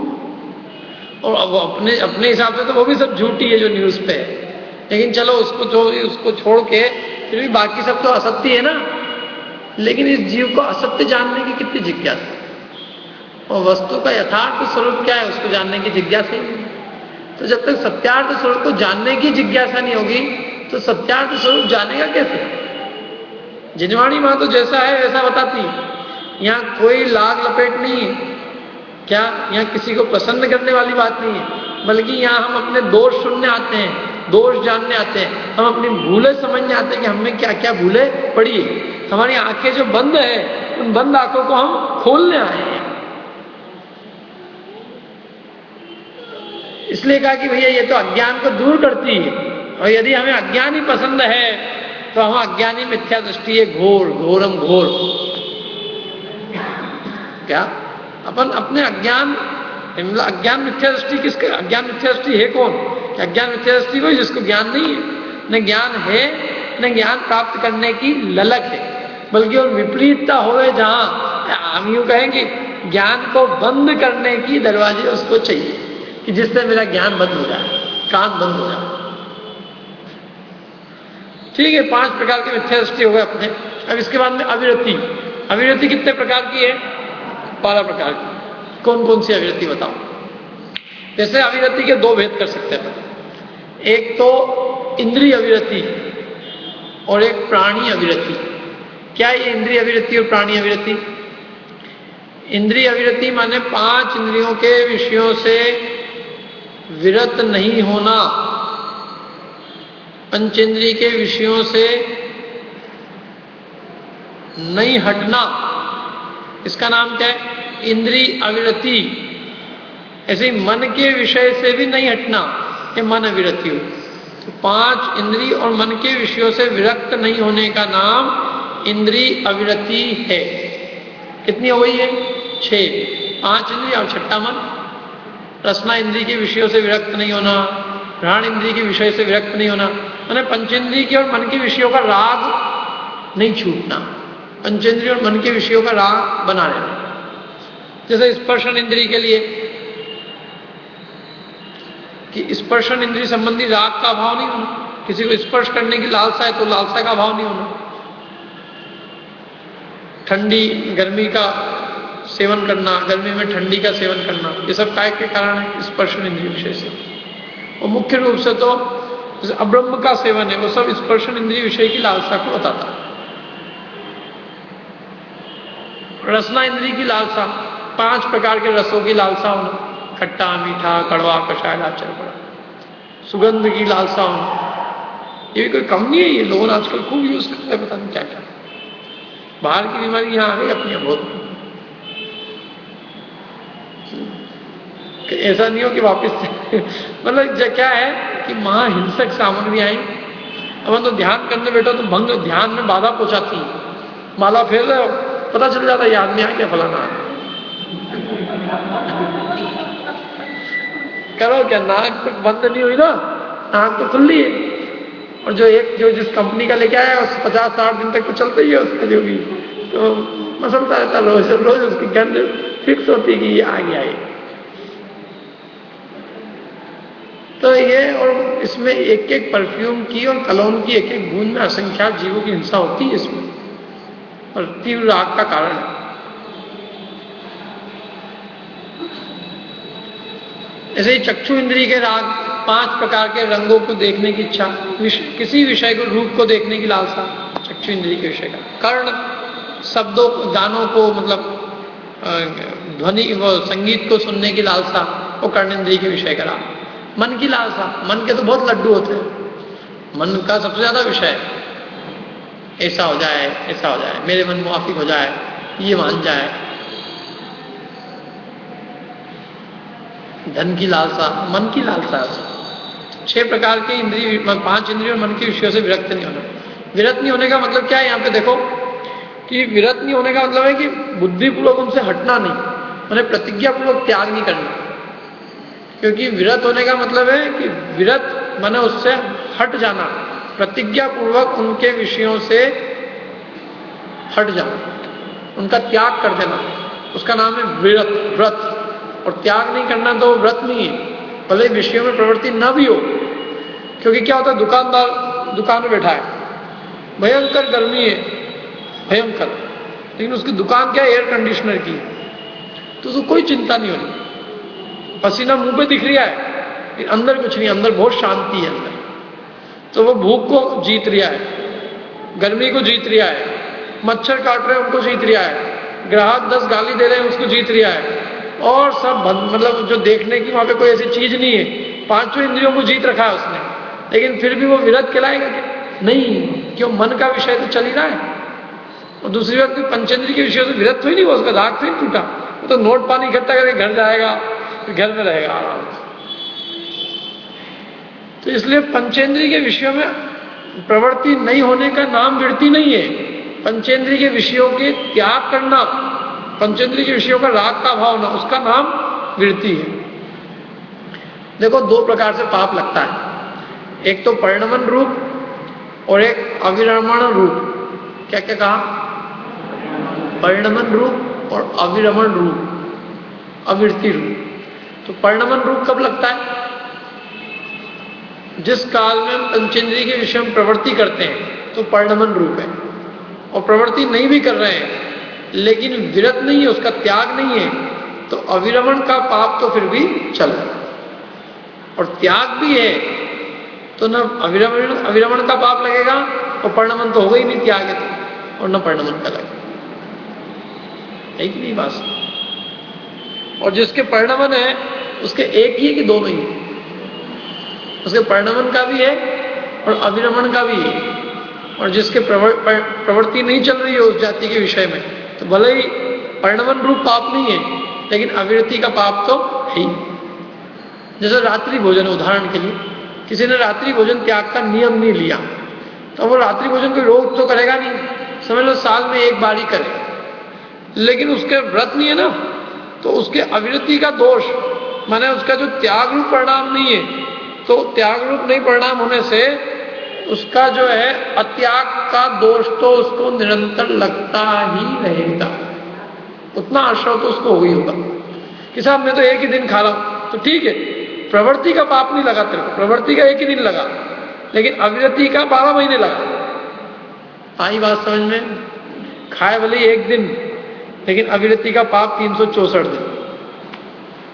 और अब अपने हिसाब से तो वो भी सब झूठी है जो न्यूज पे है, लेकिन चलो उसको छोड़ के फिर भी बाकी सब तो असत्य है ना। लेकिन इस जीव को असत्य जानने की कितनी जिज्ञासा, और वस्तु का यथार्थ स्वरूप क्या है उसको जानने की जिज्ञासा ही नहीं। तो जब तक सत्यार्थ स्वरूप को जानने की जिज्ञासा नहीं होगी, तो सत्यार्थ स्वरूप जानेगा कैसे? जिनवाणी मां तो जैसा है वैसा बताती है। यहाँ कोई लाग लपेट नहीं है क्या? यहाँ किसी को प्रसन्न करने वाली बात नहीं है, बल्कि यहाँ हम अपने दोष सुनने आते हैं, दोष जानने आते हैं, हम अपनी भूलें समझने आते हैं कि हमें क्या क्या भूलें पड़ी है। हमारी आंखें जो बंद है, उन बंद आंखों को हम खोलने आए हैं। इसलिए कहा कि भैया ये तो अज्ञान को दूर करती है, और यदि हमें अज्ञान ही पसंद है तो हम अज्ञानी मिथ्या दृष्टि है, घोर घोरम घोर। क्या अपन अपने अज्ञान मिथ्या दृष्टि किसके? अज्ञान मिथ्या दृष्टि है कौन? अज्ञान मिथ्या दृष्टि कोई जिसको ज्ञान नहीं है, न ज्ञान है, न ज्ञान प्राप्त करने की ललक है, बल्कि और विपरीतता होवे जहां हम यूं कहेंगे ज्ञान को बंद करने की दरवाजे उसको चाहिए कि जिससे मेरा ज्ञान बंद हो जाए, कान बंद हो जाए। ठीक है, 5 प्रकार के मिथ्या दृष्टि हो गए अपने। अब इसके बाद में अविरति। अविरति कितने प्रकार की है? 12 प्रकार की। कौन कौन सी अविरति बताओ? जैसे अविरति के 2 भेद कर सकते हैं। एक तो इंद्रिय अविरति और एक प्राणी अविरति। क्या ये इंद्रिय अविरति और प्राणी अविरति? इंद्रिय अविरति माने 5 इंद्रियों के विषयों से विरत नहीं होना, पंचेंद्रिय के विषयों से नहीं हटना, इसका नाम क्या है? इंद्रिय अविरति। ऐसे ही मन के विषय से भी नहीं हटना, ये मन अविरति हो। तो 5 इंद्रिय और मन के विषयों से विरक्त नहीं होने का नाम इंद्रिय अविरति है। कितनी हो गई है? 6। 5 इंद्रिय और 6ठा मन। रसना इंद्रिय के विषयों से विरक्त नहीं होना, घ्राण इंद्रिय के विषय से विरक्त नहीं होना, माने पंचेंद्रिय के और मन के विषयों का राग नहीं छूटना, पंचेंद्रिय और मन के विषयों का राग बना रहना। जैसे स्पर्शन इंद्रिय के लिए कि स्पर्शन इंद्रिय संबंधी राग का अभाव नहीं होना, किसी को स्पर्श करने की लालसा है तो लालसा का अभाव नहीं होना। ठंडी गर्मी का सेवन करना, गर्मी में ठंडी का सेवन करना, ये सब काय के कारण है? स्पर्शन इंद्रिय विषय से। और मुख्य रूप से तो जैसे अब्रह्म का सेवन है, वो सब स्पर्शन इंद्रिय विषय की लालसा को बताता है। रसना इंद्रिय की लालसा, 5 प्रकार के रसों की लालसा होना, खट्टा, मीठा, कड़वा, कषाय, लाचार, बड़ा। सुगंध की लालसा होना, ये भी कोई कम नहीं है, ये लोग आजकल खूब यूज करते हैं, पता नहीं क्या क्या। बाहर की बीमारी यहाँ आ गई अपनी बहुत। ऐसा नहीं हो कि वापस मतलब क्या है कि महाहिंसक सामग्री आई, अब तो ध्यान करने बैठो तो भंग, ध्यान में बाधा पहुंचाती है। माला फेर रहे हो, पता चल जाता है आदमी आ क्या फलाना। करो क्या, नाक तो बंद नहीं हुई ना, नाक तो खुली है। और जो जिस कंपनी का लेके आया उस 50-60 दिन तक तो चलता ही है उसका, जो भी तो मसलता रहता रोज उसकी गंध फिक्स होती कि ये आ गया है। तो ये, और इसमें एक एक परफ्यूम की और कलोन की एक एक बूंद में असंख्यात जीवों की हिंसा होती है इसमें, और तीव्र राग का कारण है। ऐसे ही चक्षु इंद्रिय के राग, 5 प्रकार के रंगों को देखने की इच्छा, किसी विषय को, रूप को देखने की लालसा, चक्षु इंद्रिय के विषय का। कर्ण, शब्दों, गानों को, मतलब ध्वनि, वो संगीत को सुनने की लालसा, वो कर्ण इंद्रिय के विषय का राग। मन की लालसा, मन के तो बहुत लड्डू होते हैं, मन का सबसे ज्यादा विषय है, ऐसा हो जाए, ऐसा हो जाए, मेरे मन मुआफिक हो जाए, ये मान जाए। धन की लालसा, मन की लालसा। 6 प्रकार के इंद्रिय, 5 इंद्रिय और मन के विषयों से विरक्त नहीं होना। विरत नहीं होने का मतलब क्या है? यहाँ पे देखो कि विरत नहीं होने का मतलब है कि बुद्धिपूर्वक उनसे हटना नहीं, उन्हें प्रतिज्ञापूर्वक त्याग नहीं करना। क्योंकि विरत होने का मतलब है कि विरत माने उससे हट जाना, प्रतिज्ञापूर्वक उनके विषयों से हट जाना, उनका त्याग कर देना, उसका नाम है विरत, व्रत। और त्याग नहीं करना तो व्रत नहीं है, भले विषयों में प्रवृत्ति न भी हो। क्योंकि क्या होता है, दुकानदार दुकान में बैठा है, भयंकर गर्मी है, भयंकर, लेकिन उसकी दुकान क्या है, एयर कंडीशनर की, तो उसको कोई चिंता नहीं हो रही, पसीना मुंह पे दिख रहा है, लेकिन अंदर कुछ नहीं, अंदर बहुत शांति है अंदर। तो वो भूख को जीत रहा है, गर्मी को जीत रहा है, मच्छर काट रहे हैं उनको जीत रहा है, ग्राहक 10 गाली दे रहे हैं उसको जीत रहा है, और सब मतलब जो देखने की वहां पे कोई ऐसी चीज नहीं है, 5 इंद्रियों को जीत रखा है उसने, लेकिन फिर भी वो विरत कहलाएगा क्या? नहीं, क्यों? मन का विषय तो चल ही रहा है। और दूसरी बात, कोई पंचेंद्रिय के विषय से विरत थोड़ी नहीं हुआ, उसका दाग थोड़ी टूटा, वो तो नोट पानी इकट्ठा करके घर जाएगा, फिर घर में रहेगा आराम से। तो इसलिए पंचेंद्रिय के विषयों में प्रवृत्ति नहीं होने का नाम वृत्ति नहीं है। पंचेंद्रिय के विषयों के त्याग करना, पंचेंद्रिय के विषयों का राग का भाव होना, उसका नाम वृत्ति है। देखो 2 प्रकार से पाप लगता है, एक तो परिणमन रूप और एक अविरमण रूप। क्या क्या कहा? परिणमन रूप और अविरमण रूप, अवृत्ति रूप। तो परिणमन रूप कब लगता है? जिस काल में हम पंचेंद्रिय के विषय में प्रवृत्ति करते हैं तो परिणमन रूप है, और प्रवृत्ति नहीं भी कर रहे हैं लेकिन विरत नहीं है, उसका त्याग नहीं है, तो अविरमण का पाप तो फिर भी चल रहा है। और त्याग भी है तो न अविरमण का पाप लगेगा, और परिणमन तो होगा ही नहीं, त्याग है तो, और न परिणमन का लगेगा। एक नहीं बात। और जिसके परिणमन है उसके एक ही है कि दोनों ही? उसके परिणमन का भी है और अविरमण का भी है। और जिसके प्रवृत्ति नहीं चल रही है उस जाति के विषय में, तो भले ही परिणमन रूप पाप नहीं है लेकिन अविरति का पाप तो है ही। जैसे रात्रि भोजन, उदाहरण के लिए किसी ने रात्रि भोजन त्याग का नियम नहीं लिया, तो वो रात्रि भोजन कोई रोक तो करेगा नहीं, समझ लो साल में एक बार ही करे, लेकिन उसके व्रत नहीं है ना, तो उसके अविरति का दोष, माने उसका जो त्याग रूप परिणाम नहीं है, तो त्याग रूप नहीं परिणाम होने से उसका जो है अत्याग का दोष तो उसको निरंतर लगता ही रहेगा, उतना आश्रव तो उसको हो ही होगा कि साहब मैं तो एक ही दिन खा रहा हूं, तो ठीक है, प्रवृत्ति का पाप नहीं लगा तेरे को, प्रवृत्ति का एक ही दिन लगा, लेकिन अविरति का 12 महीने लगा। आई बात समझ में? खाए भले एक दिन, लेकिन अविरति का पाप 364 दिन।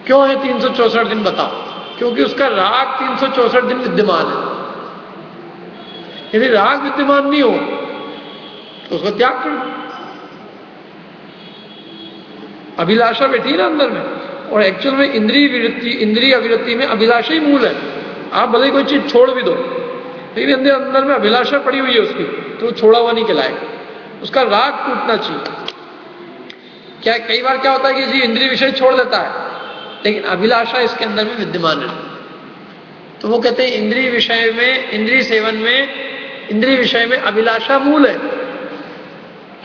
क्यों है 364 दिन? बताओ। क्योंकि उसका राग 364 दिन विद्यमान है। यदि राग विद्यमान नहीं हो तो उसको त्याग कर दो। अभिलाषा बैठी है ना अंदर में, और एक्चुअल में इंद्रिय अविरति में अभिलाषा ही मूल है। आप भले कोई चीज छोड़ भी दो, लेकिन अंदर में अभिलाषा पड़ी हुई है उसकी, तो वो छोड़ा हुआ नहीं कहलाएगा, उसका राग टूटना चाहिए। क्या कई बार क्या होता है कि जी इंद्रिय विषय छोड़ देता है, लेकिन अभिलाषा इसके अंदर में विद्यमान है, तो वो कहते हैं इंद्रिय विषय में, इंद्रिय सेवन में, इंद्रिय विषय में अभिलाषा मूल है।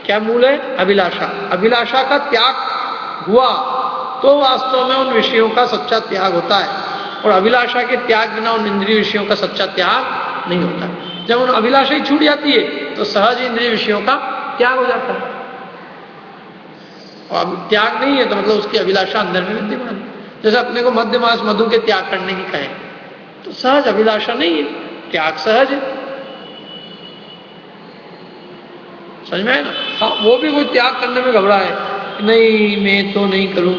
क्या मूल है? अभिलाषा। अभिलाषा का त्याग हुआ तो वास्तव में उन विषयों का सच्चा त्याग होता है, और अभिलाषा के त्याग बिना उन इंद्रिय विषयों का सच्चा त्याग नहीं होता। जब उन अभिलाषा ही छूट जाती है तो सहज इंद्रिय विषयों का त्याग हो जाता है, और त्याग नहीं है तो मतलब उसकी अभिलाषा अंदर में विद्यमान है। जैसे अपने को मध्य मास मधु के त्याग करने की कहें, तो सहज अभिलाषा नहीं है, त्याग सहज है। समझ में आया ना? हाँ, वो भी कोई त्याग करने में घबरा है, नहीं मैं तो नहीं करूं,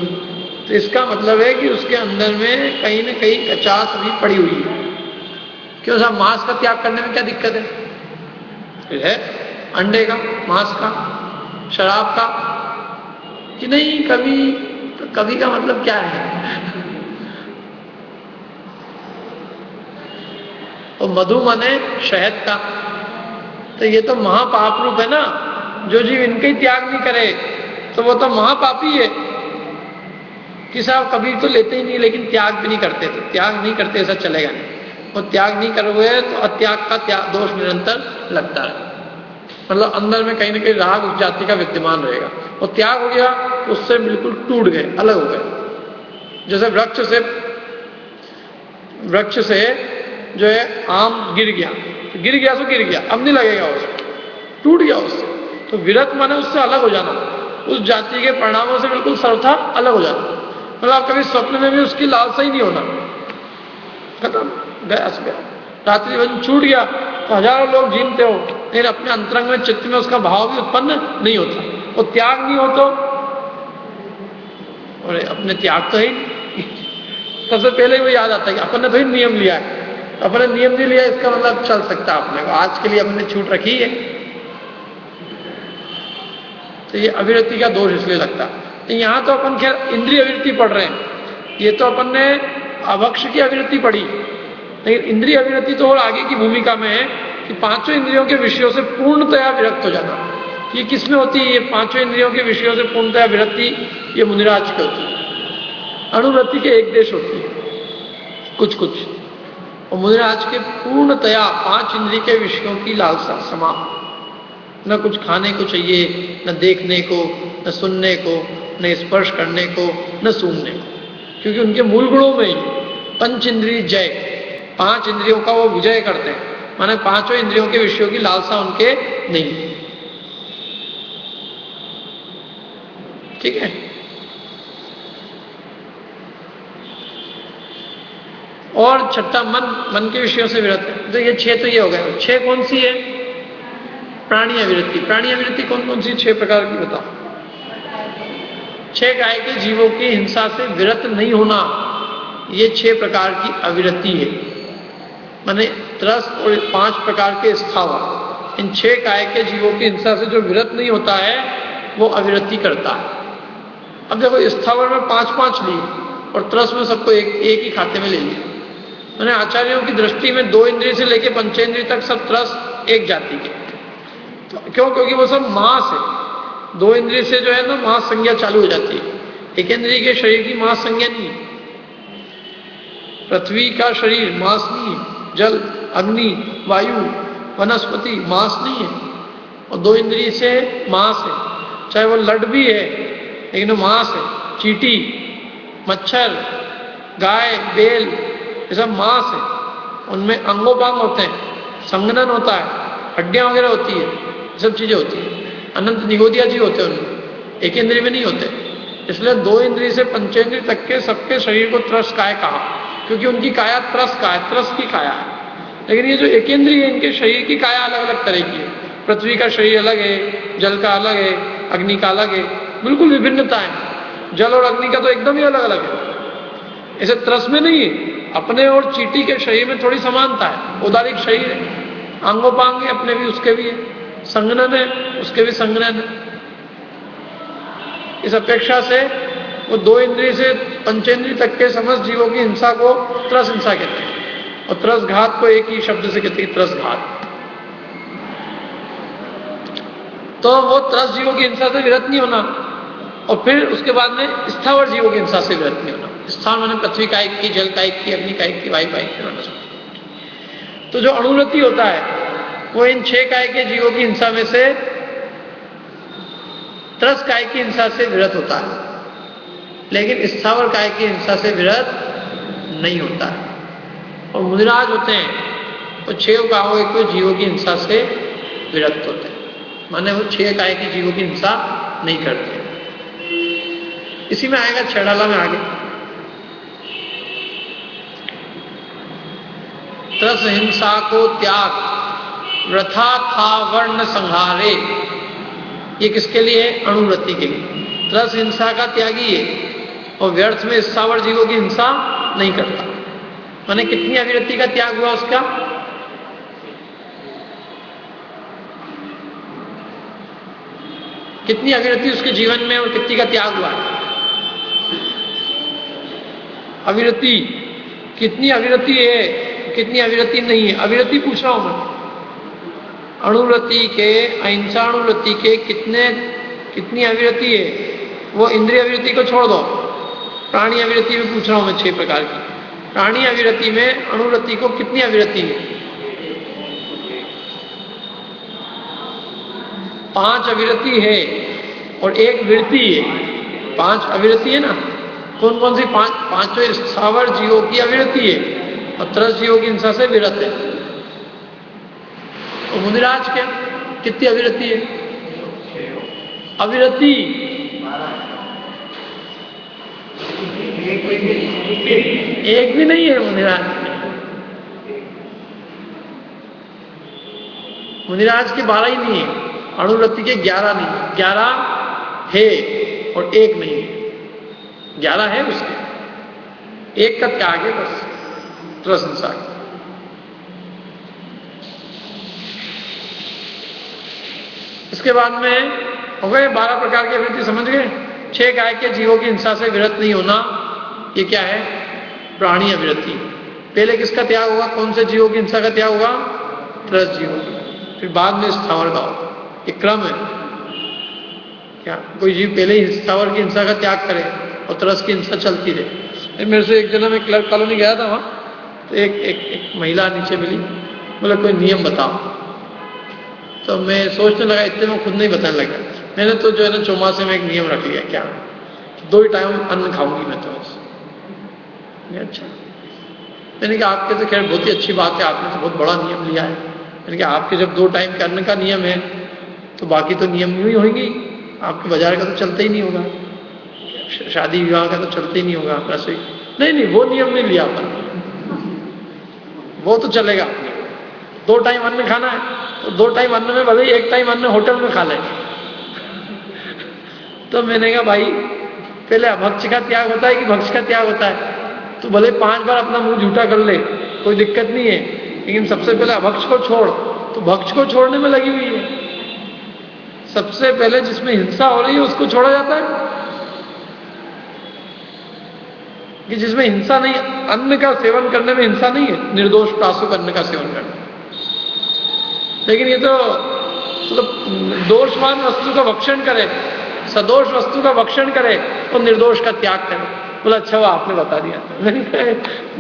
तो इसका मतलब है कि उसके अंदर में कहीं ना कहीं कचास भी पड़ी हुई है। क्यों साहब, मांस का त्याग करने में क्या दिक्कत है? फिर है अंडे का, मांस का, शराब का, कि नहीं कभी, तो कभी का मतलब क्या है? तो मधु माने शहद का, तो ये तो महापाप रूप है ना, जो जीव इनके ही त्याग नहीं करे तो वो तो महापापी है कि साहब कबीर तो लेते ही नहीं लेकिन त्याग भी नहीं करते, तो त्याग नहीं करते ऐसा चलेगा नहीं। वो त्याग नहीं करोगे तो अत्याग का दोष निरंतर लगता है, मतलब अंदर में कहीं ना कहीं राग उस जाति का विद्यमान रहेगा। वो त्याग हो गया तो उससे बिल्कुल टूट गए, अलग हो गए। जैसे वृक्ष से जो है आम गिर गया तो गिर गया सो गिर गया, अब नहीं लगेगा उसको, टूट गया उससे। तो विरत माने उससे अलग हो जाना, उस जाति के परिणामों से बिल्कुल सर्वथा अलग हो जाना, मतलब कभी स्वप्न में भी उसकी लालसा ही नहीं होना, खत्म, गया से गया। रात्रि भजन छूट गया तो हजारों लोग जीनते हो, लेकिन अपने अंतरंग में चित्त में उसका भाव भी उत्पन्न नहीं होता। वो त्याग नहीं हो तो, और अपने त्याग तो ही सबसे पहले वो याद आता है कि अपन ने तो ही नियम लिया है, अपने नियम नहीं लिया इसका मतलब चल सकता है अपने को, आज के लिए अपने छूट रखी है। तो ये अविरति का दोष इसलिए लगता है। तो यहां तो अपन खैर इंद्रिय अविरति पढ़ रहे हैं, ये तो अपन ने अभक्ष की अविरति पढ़ी, लेकिन इंद्रिय अविरति तो और आगे की भूमिका में है कि पांचों इंद्रियों के विषयों से पूर्णतया विरक्त हो जाना। ये किसमें होती है? ये पांचों इंद्रियों के विषयों से पूर्णतया विरक्ति ये मुनिराज की होती है। अणुवृत्ति के एक देश होती है कुछ कुछ, और मुनिराज के पूर्णतया पांच इंद्रिय के विषयों की लालसा समाप्त, न कुछ खाने को चाहिए, न देखने को, न सुनने को, न स्पर्श करने को, न सूंघने को, क्योंकि उनके मूल गुणों में ही पंच इंद्रिय जय, पांच इंद्रियों का वो विजय करते हैं, माने पांचों इंद्रियों के विषयों की लालसा उनके नहीं। ठीक है। और छठा मन के विषयों से विरत है। तो ये छह तो ये हो गए। छह कौन सी है? प्राणी अविरति। प्राणी अविरति कौन कौन सी? छह प्रकार की बताओ। छह काय के जीवों की हिंसा से विरत नहीं होना, ये छह प्रकार की अविरति है। माने त्रस्त और पांच प्रकार के स्थावर, इन छह काय के जीवों की हिंसा से जो विरत नहीं होता है वो अविरति करता है। अब देखो स्थावर में पांच पांच ली और त्रस्त में सबको एक ही खाते में ले लिया। मैंने आचार्यों की दृष्टि में दो इंद्रिय से लेकर पंचेंद्रिय तक सब त्रस्त एक जाति के। तो क्यों? क्योंकि वो सब मांस है। दो इंद्रिय से जो है ना मांस संज्ञा चालू हो जाती है। एक इंद्रिय के शरीर की मांस संज्ञा नहीं है। पृथ्वी का शरीर मांस नहीं है, जल, अग्नि, वायु, वनस्पति मांस नहीं है, और दो इंद्रिय से मांस है। चाहे वो लड भी है लेकिन वो मांस है। चींटी, मच्छर, गाय, बेल, ये सब मांस है। उनमें अंगोपांग होते हैं, संघनन होता है, हड्डियां वगैरह होती है, ये सब चीजें होती है। अनंत निगोदिया जी होते हैं उनमें, एक इंद्रिय में नहीं होते। इसलिए दो इंद्रिय से पंचेंद्रिय तक के सबके शरीर को त्रस काय कहा, क्योंकि उनकी काया त्रस का है, त्रस की काया है। लेकिन ये जो एक इंद्रिय है इनके शरीर की काया अलग अलग तरह की है। पृथ्वी का शरीर अलग है, जल का अलग है, अग्नि का अलग है, बिल्कुल विभिन्नता है। जल और अग्नि का तो एकदम ही अलग अलग है, ऐसे त्रस में नहीं है। अपने और चींटी के शरीर में थोड़ी समानता है, औदारिक शरीर है, अंगोपांग है, अपने भी उसके भी है, संघनन है, उसके भी संघनन है। इस अपेक्षा से वो दो इंद्रिय से पंचेंद्रिय तक के समस्त जीवों की हिंसा को त्रस हिंसा कहते हैं, और त्रस घात को एक ही शब्द से कहते हैं, त्रस घात। तो वो त्रस जीवों की हिंसा से विरत नहीं होना, और फिर उसके बाद में स्थावर जीवों की हिंसा से विरत नहीं होना। स्थान माने पृथ्वी का एक की, जल का एक की, अग्नि का एक की, वायु का एक की, वनस्पति। तो जो अणुरति होता है वो इन छह काय के जीवों की हिंसा में से त्रस काय की हिंसा से विरत होता है, लेकिन स्थावर काय की हिंसा से विरत नहीं होता है। और मुनिराज होते हैं वो छह कायों के जीवों की हिंसा से विरक्त होते हैं, माने वो छह काय के जीवों की हिंसा नहीं करते। इसी में आएगा छेड़ाला में आगे, त्रस हिंसा को त्याग वृथा था वर्ण संहारे। ये किसके लिए? अणुवृत्ति के लिए। त्रस हिंसा का त्यागी है और व्यर्थ में स्थावर जीवों की हिंसा नहीं करता। माने कितनी अविरति का त्याग हुआ उसका? कितनी अविरति उसके जीवन में और कितनी का त्याग हुआ? अविरति कितनी अविरति है, कितनी अविरति नहीं है? अविरति पूछ रहा हूं मैं, अणुवृत्ति के, अहिंसाणुवृत्ति के कितनी अविरति है? वो इंद्रिय अविरति को छोड़ दो, प्राणी अविरति में पूछ रहा हूं मैं 6 प्रकार की। प्राणी अविरति में अणुवृत्ति को कितनी अविरति है? 5 अविरति है और 1 विरति है। 5 अविरति है ना? कौन कौन सी 5? 5 तो स्थावर जीवों की अविरति है और त्रस जीवों की हिंसा से विरत है। तो मुनिराज क्या कितनी अविरति है? अविरति एक भी नहीं है मुनिराज। मुनिराज के 12 ही नहीं है, अणुवृत्ति के 11 नहीं, 11 है और 1 नहीं है। 11 है उसके, 1 का त्याग है बस, प्रशंसा। इसके बाद में हो गए 12 प्रकार की अविरति, समझ गए? 6 गाय के जीवों की हिंसा से विरत नहीं होना, ये क्या है? प्राणी अविरति। पहले किसका त्याग होगा? कौन से जीवों की हिंसा का त्याग होगा? त्रस जीवों, फिर बाद में स्थावर का होगा। ये क्रम है क्या? कोई जीव पहले ही स्थावर की हिंसा का त्याग करे और त्रस की हिंसा चलती रहे। मेरे से एक जगह में क्लर्क कॉलोनी गया था, वहां तो एक महिला नीचे मिली, बोले कोई नियम बताओ। तो मैं सोचने लगा, इतने में खुद नहीं बताने लगा। मैंने तो जो है ना चौमासे में एक नियम रख लिया, क्या 2 ही टाइम अन्न खाऊंगी मैं तो बस। अच्छा, मैंने कहा आपके तो खैर बहुत ही अच्छी बात है, आपने तो बहुत बड़ा नियम लिया है। मैंने कहा आपके जब 2 टाइम करने का नियम है तो बाकी तो नियम यूं ही होंगे, आपके बाजार का तो चलता ही नहीं होगा, शादी विवाह का तो चलता ही नहीं होगा, रसोई नहीं, वो नियम नहीं लिया अपन, वो तो चलेगा। 2 टाइम अन्न खाना है तो 2 टाइम अन्न में भले ही 1 टाइम अन्न होटल में खा ले। तो मैंने कहा भाई पहले अभक्ष का त्याग होता है कि भक्ष का त्याग होता है? तो भले 5 बार अपना मुंह झूठा कर ले, कोई दिक्कत नहीं है, लेकिन सबसे पहले अभक्ष को छोड़। तो भक्ष को छोड़ने में लगी हुई है। सबसे पहले जिसमें हिंसा हो रही है उसको छोड़ा जाता है कि जिसमें हिंसा नहीं, अन्न का सेवन करने में हिंसा नहीं है, निर्दोष प्रासुक अन्न का सेवन करना। लेकिन ये तो मतलब दोषवान वस्तु का भक्षण करे, सदोष वस्तु का भक्षण करे और निर्दोष का त्याग करे। बोला अच्छा वो आपने बता दिया।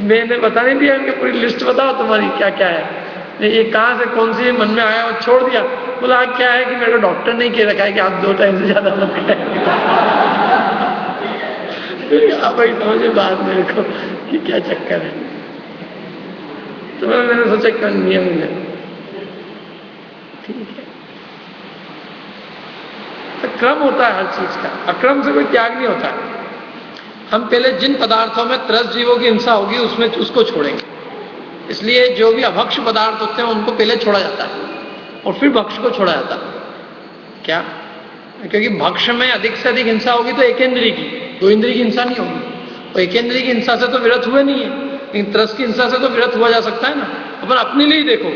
मैंने बता नहीं दिया, उनकी पूरी लिस्ट बताओ तुम्हारी क्या क्या है, ये कहां से कौन सी मन में आया और छोड़ दिया। बोला क्या है कि मेरे को डॉक्टर ने कह रखा है कि आप 2 टाइम से ज्यादा मत खाएं। भाई समझे बात मेरे को कि क्या चक्कर है। तो मैंने सोचा क्या नियम है, ठीक है। तो क्रम होता है हर चीज का, अक्रम से कोई त्याग नहीं होता है। हम पहले जिन पदार्थों में त्रस जीवों की हिंसा होगी उसमें उसको छोड़ेंगे। इसलिए जो भी अभक्ष पदार्थ होते हैं उनको पहले छोड़ा जाता है और फिर भक्ष को छोड़ा जाता है। क्या? क्योंकि भक्ष में अधिक से अधिक हिंसा होगी तो एकेंद्रीय की, 2 इंद्रिय की हिंसा नहीं होगी। तो एकेंद्रीय की हिंसा से तो विरत हुए नहीं है, लेकिन त्रस की हिंसा से तो विरत हुआ जा सकता है ना। अपन अपने लिए देखो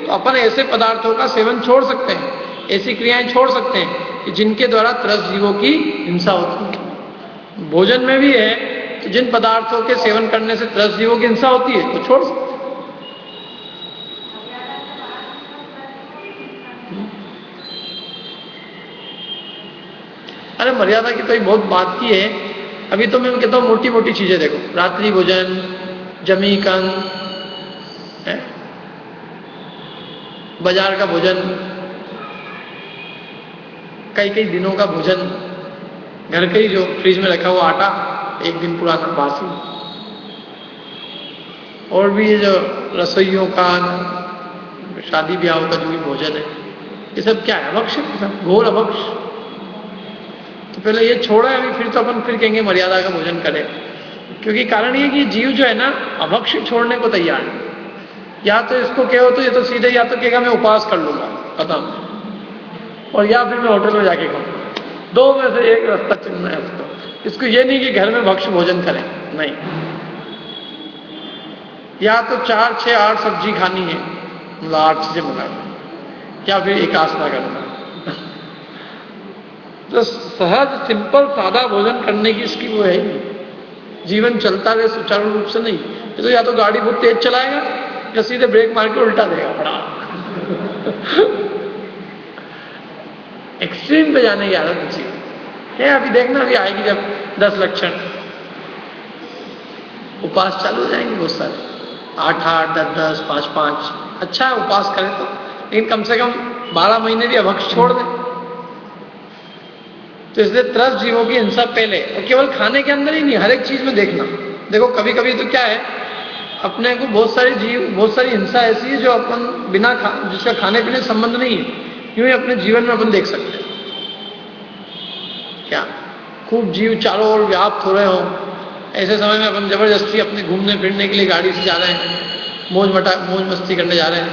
तो अपन ऐसे पदार्थों का सेवन छोड़ सकते हैं, ऐसी क्रियाएं छोड़ सकते हैं कि जिनके द्वारा त्रस जीवों की हिंसा होती है। भोजन में भी है कि जिन पदार्थों के सेवन करने से त्रस जीवों की हिंसा होती है तो छोड़ सकते हैं। अरे मर्यादा की तो बहुत बात की है। अभी तो मैं कहता हूं मोटी मोटी चीजें देखो, रात्रि भोजन, जमीकन, बाजार का भोजन, कई दिनों का भोजन, घर का ही जो फ्रिज में रखा हुआ आटा 1 दिन पुराना बासी, और भी ये जो रसोइयों का, शादी ब्याह का जो भी भोजन है, ये सब क्या है? अभक्ष, घोर अभक्ष। तो पहले ये छोड़ा है, अभी फिर तो अपन फिर कहेंगे मर्यादा का भोजन करें। क्योंकि कारण ये कि जीव जो है ना अभक्ष छोड़ने को तैयार है। या तो इसको कहो तो ये तो सीधे या तो कहेगा मैं उपवास कर लूंगा खत्म, और या फिर मैं होटल में जाके खाऊंगा। 2 में से एक रास्ता चुनना है उसको। इसको ये नहीं कि घर में भक्ष भोजन करें, नहीं। या तो 4, 6, 8 सब्जी खानी है, मतलब 8 चीजें बना, या फिर एकासना करना। तो सहज सिंपल सादा भोजन करने की इसकी वो है ही, जीवन चलता रहे सुचारू रूप से नहीं। तो या तो गाड़ी बहुत तेज चलाएगा या सीधे ब्रेक मार के उल्टा देगा बड़ा। एक्सट्रीम पे जाने की आदत नहीं चाहिए। है अभी देखना, अभी आएगी जब 10 लक्षण, उपास चालू हो जाएंगे बहुत सारे, 8-8, 10-10, 5-5। अच्छा है उपास करें तो, लेकिन कम से कम 12 महीने भी अभक्ष छोड़ दें। तो इसलिए त्रस्त जीवों की हिंसा पहले, और केवल खाने के अंदर ही नहीं, हर एक चीज में देखना। देखो कभी कभी तो क्या है, अपने को बहुत सारी हिंसा ऐसी है जो अपन बिना जिसका खाने पीने संबंध नहीं है, यूं ही अपने जीवन में अपन देख सकते हैं। क्या खूब जीव चारों ओर व्याप्त हो रहे हो, ऐसे समय में अपन जबरदस्ती अपने घूमने फिरने के लिए गाड़ी से जा रहे हैं, मौज मस्ती करने जा रहे हैं,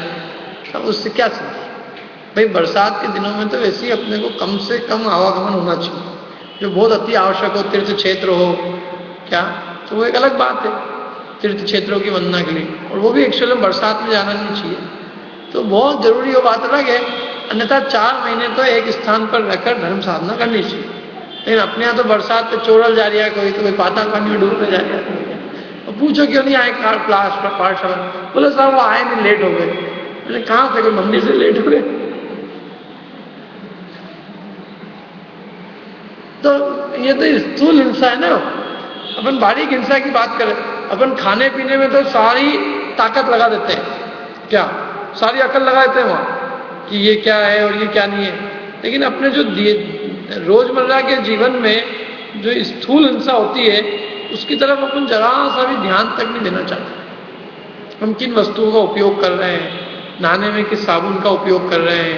तब उससे क्या समझे भाई। बरसात के दिनों में तो वैसे ही अपने को कम से कम आवागमन होना चाहिए, जो बहुत अति आवश्यक हो, तीर्थ क्षेत्र हो क्या, तो वो एक अलग बात है, तीर्थ क्षेत्रों की वंदना के लिए, और वो भी एक्चुअली बरसात में जाना नहीं चाहिए, तो बहुत जरूरी वो बात अलग है। अन्यथा 4 महीने तो एक स्थान पर रहकर धर्म साधना करनी चाहिए। लेकिन अपने यहाँ तो बरसात पे चोरल जा रही है, कोई तो कोई पाताल पानी में डूबने जा रहा है, और पूछो क्यों नहीं आए पार्षद, बोले साहब वो आए नहीं, लेट हो गए। मैंने कहाँ से, कोई मंदिर से लेट हो गए? तो ये तो स्थूल हिंसा है ना। अपन बारीक हिंसा की बात करें, अपन खाने पीने में तो सारी ताकत लगा देते हैं, क्या सारी अकल लगा देते हैं वहां कि ये क्या है और ये क्या नहीं है। लेकिन अपने जो रोजमर्रा के जीवन में जो स्थूल हिंसा होती है, उसकी तरफ अपन जरा सा भी ध्यान तक नहीं देना चाहते। हम किन वस्तुओं का उपयोग कर रहे हैं, नहाने में किस साबुन का उपयोग कर रहे हैं,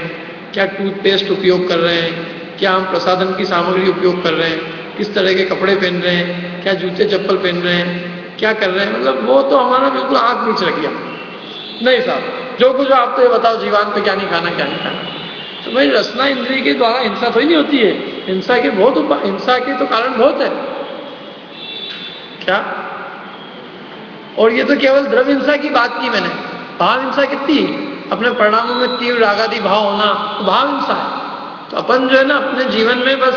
क्या टूथपेस्ट उपयोग कर रहे हैं, क्या हम प्रसाधन की सामग्री उपयोग कर रहे हैं, किस तरह के कपड़े पहन रहे हैं, क्या जूते चप्पल पहन रहे हैं, क्या कर रहे हैं, मतलब वो तो हमारा बिल्कुल आंख नीचे रख गया। नहीं साहब, जो कुछ आप तो ये बताओ जीवान पे क्या नहीं खाना, क्या नहीं खाना। तो भाई रसना इंद्रिय के द्वारा हिंसा थोड़ी नहीं होती है, हिंसा के तो कारण बहुत है क्या। और ये तो केवल द्रव्य हिंसा की बात की मैंने, भाव हिंसा कितनी, अपने परिणामों में तीव्र रागादि भाव होना, तो भाव हिंसा है। तो अपन जो है ना अपने जीवन में बस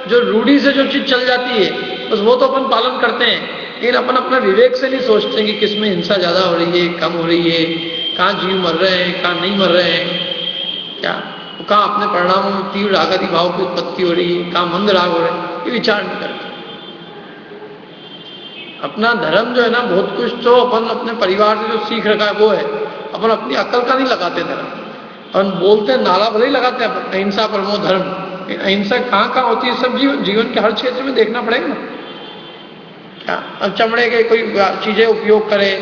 जो रूढ़ी से जो चीज चल जाती है, बस वो तो अपन पालन करते हैं, लेकिन अपन अपना विवेक से नहीं सोचते कि किसमें हिंसा ज्यादा हो रही है, कम हो रही है, कहाँ जीव मर रहे हैं, कहाँ नहीं मर रहे हैं, क्या कहाँ अपने परिणामों में तीव्र रागादि भाव की उत्पत्ति हो रही है, कहाँ मंद राग हो रहे हैं, ये विचार नहीं करते। अपना धर्म जो है ना, बहुत कुछ तो अपन अपने परिवार से जो सीख रखा है वो है, अपन अपनी अक्ल का नहीं लगाते धर्म। अपन बोलते हैं, नारा भले ही लगाते हैं अहिंसा परमो धर्म, अहिंसा कहाँ कहाँ होती है, सब जीवन के हर क्षेत्र में देखना पड़ेगा ना। क्या अब चमड़े के कोई चीजें उपयोग करे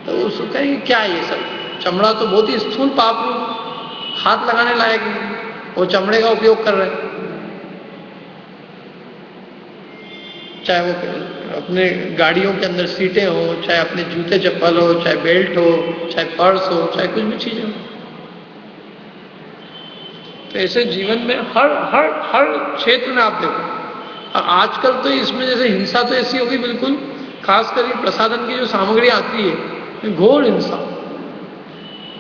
तो उसको कहेंगे क्या ये सब, चमड़ा तो बहुत ही स्थूल पाप रूप, हाथ लगाने लायक नहीं, वो चमड़े का उपयोग कर रहे हैं। चाहे वो अपने गाड़ियों के अंदर सीटें हो, चाहे अपने जूते चप्पल हो, चाहे बेल्ट हो, चाहे पर्स हो, चाहे कुछ भी चीज हो। तो ऐसे जीवन में हर क्षेत्र में आप देखो। आजकल तो इसमें जैसे हिंसा तो ऐसी होगी बिल्कुल, खासकर ये प्रसाधन की जो सामग्री आती है, घोर हिंसा,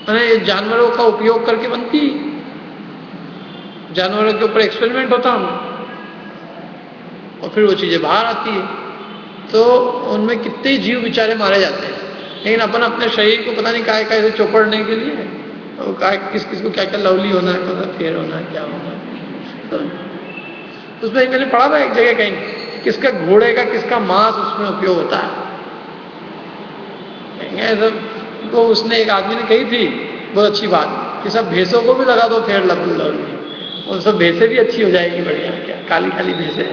मैंने जानवरों का उपयोग करके बनती, जानवरों के ऊपर एक्सपेरिमेंट होता हमने, और फिर वो चीजें बाहर आती है, तो उनमें कितने जीव बेचारे मारे जाते हैं। लेकिन अपन अपने शरीर को पता नहीं काय से चौपड़ने के लिए, और किस किस को क्या क्या लवली होना है, पता फेर होना है, क्या होना है। तो उसमें मैंने पढ़ा था एक जगह कहीं, किसका घोड़े का किसका मांस उसमें उपयोग होता है। तो उसने एक आदमी ने कही थी बहुत अच्छी बात कि सब भैंसों को भी लगा दो फेर लवली, और सब भैंसें भी अच्छी हो जाएगी, बढ़िया, क्या काली काली भैंसें।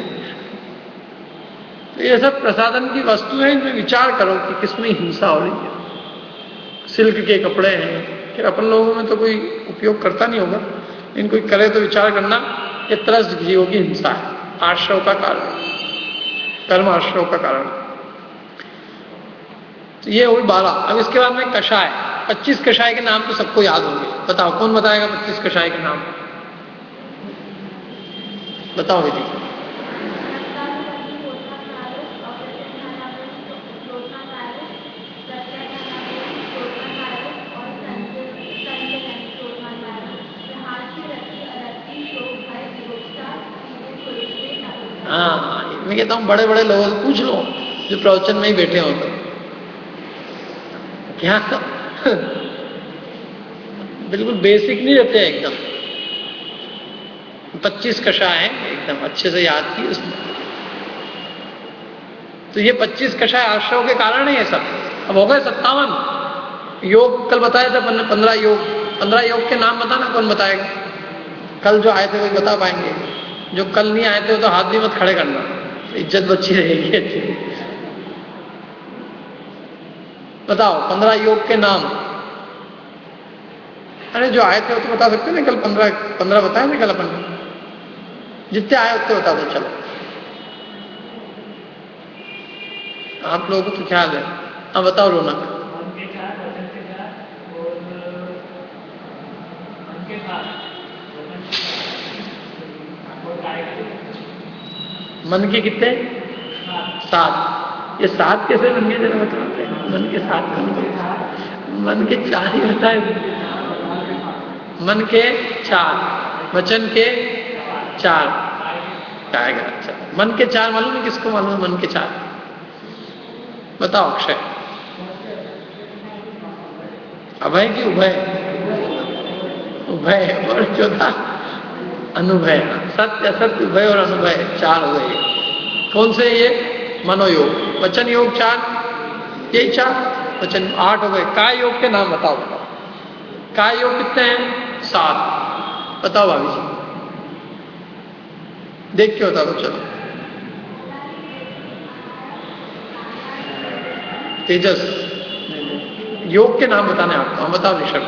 तो ये सब प्रसाधन की वस्तु है, इनमें विचार करो कि किसमें हिंसा हो रही है। सिल्क के कपड़े हैं, फिर अपन लोगों में तो कोई उपयोग करता नहीं होगा, इन कोई करे तो विचार करना, ये त्रस्त जीवों की हिंसा है, आश्रव का कारण, कर्म आश्रव का कारण। तो ये हुई 12। अब इसके बाद में कषाय, 25 कषाय के नाम तो सबको याद होंगे। बताओ कौन बताएगा 25 कषाय के नाम? बताओ विधि। हाँ, मैं कहता हूँ बड़े बड़े लोगों से पूछ लो जो प्रवचन में ही बैठे हो, तो क्या बिल्कुल बेसिक नहीं रहते हैं एकदम। 25 कषाय हैं, एकदम अच्छे से याद की उसमें। तो ये 25 कषाय आश्रव के कारण है ये सब। अब हो गए 57 योग। कल बताया था 15 योग। 15 योग के नाम बताना, कौन बताएगा? कल जो आए थे वही बता पाएंगे, जो कल नहीं आए थे तो हाथ भी मत खड़े करना, इज्जत बची रहेगी अच्छी। बताओ 15 योग के नाम। अरे जो आए थे वो तो बता सकते ना, कल 15 बताए थे कल अपन, जितने आए उतने बता दो। चलो आप लोगों को तो ख्याल है। हाँ बताओ रोनक। मन के कितने? 7। ये 7 कैसे बन गए जरा बताते हैं। मन के 7 बन गए? मन के 4 ही बताए। मन के 4, वचन के 4 आएगा। अच्छा, मन के 4 मालूम है किसको? मालूम है मन के 4? बताओ अक्षय। अभय की उभय? उभय और चौथा अनुभय। सत्य, असत्य, उभय और अनुभय 4 हो गए। कौन से? ये मनोयोग। वचन योग 4, यही 4। वचन 8 हो गए। काय योग के नाम बताओ। काय योग कितने हैं? 7। बताओ भाभी जी, देख के बता दो। चलो तेजस, योग के नाम बताने आपको। हम बताओ ऋषभ।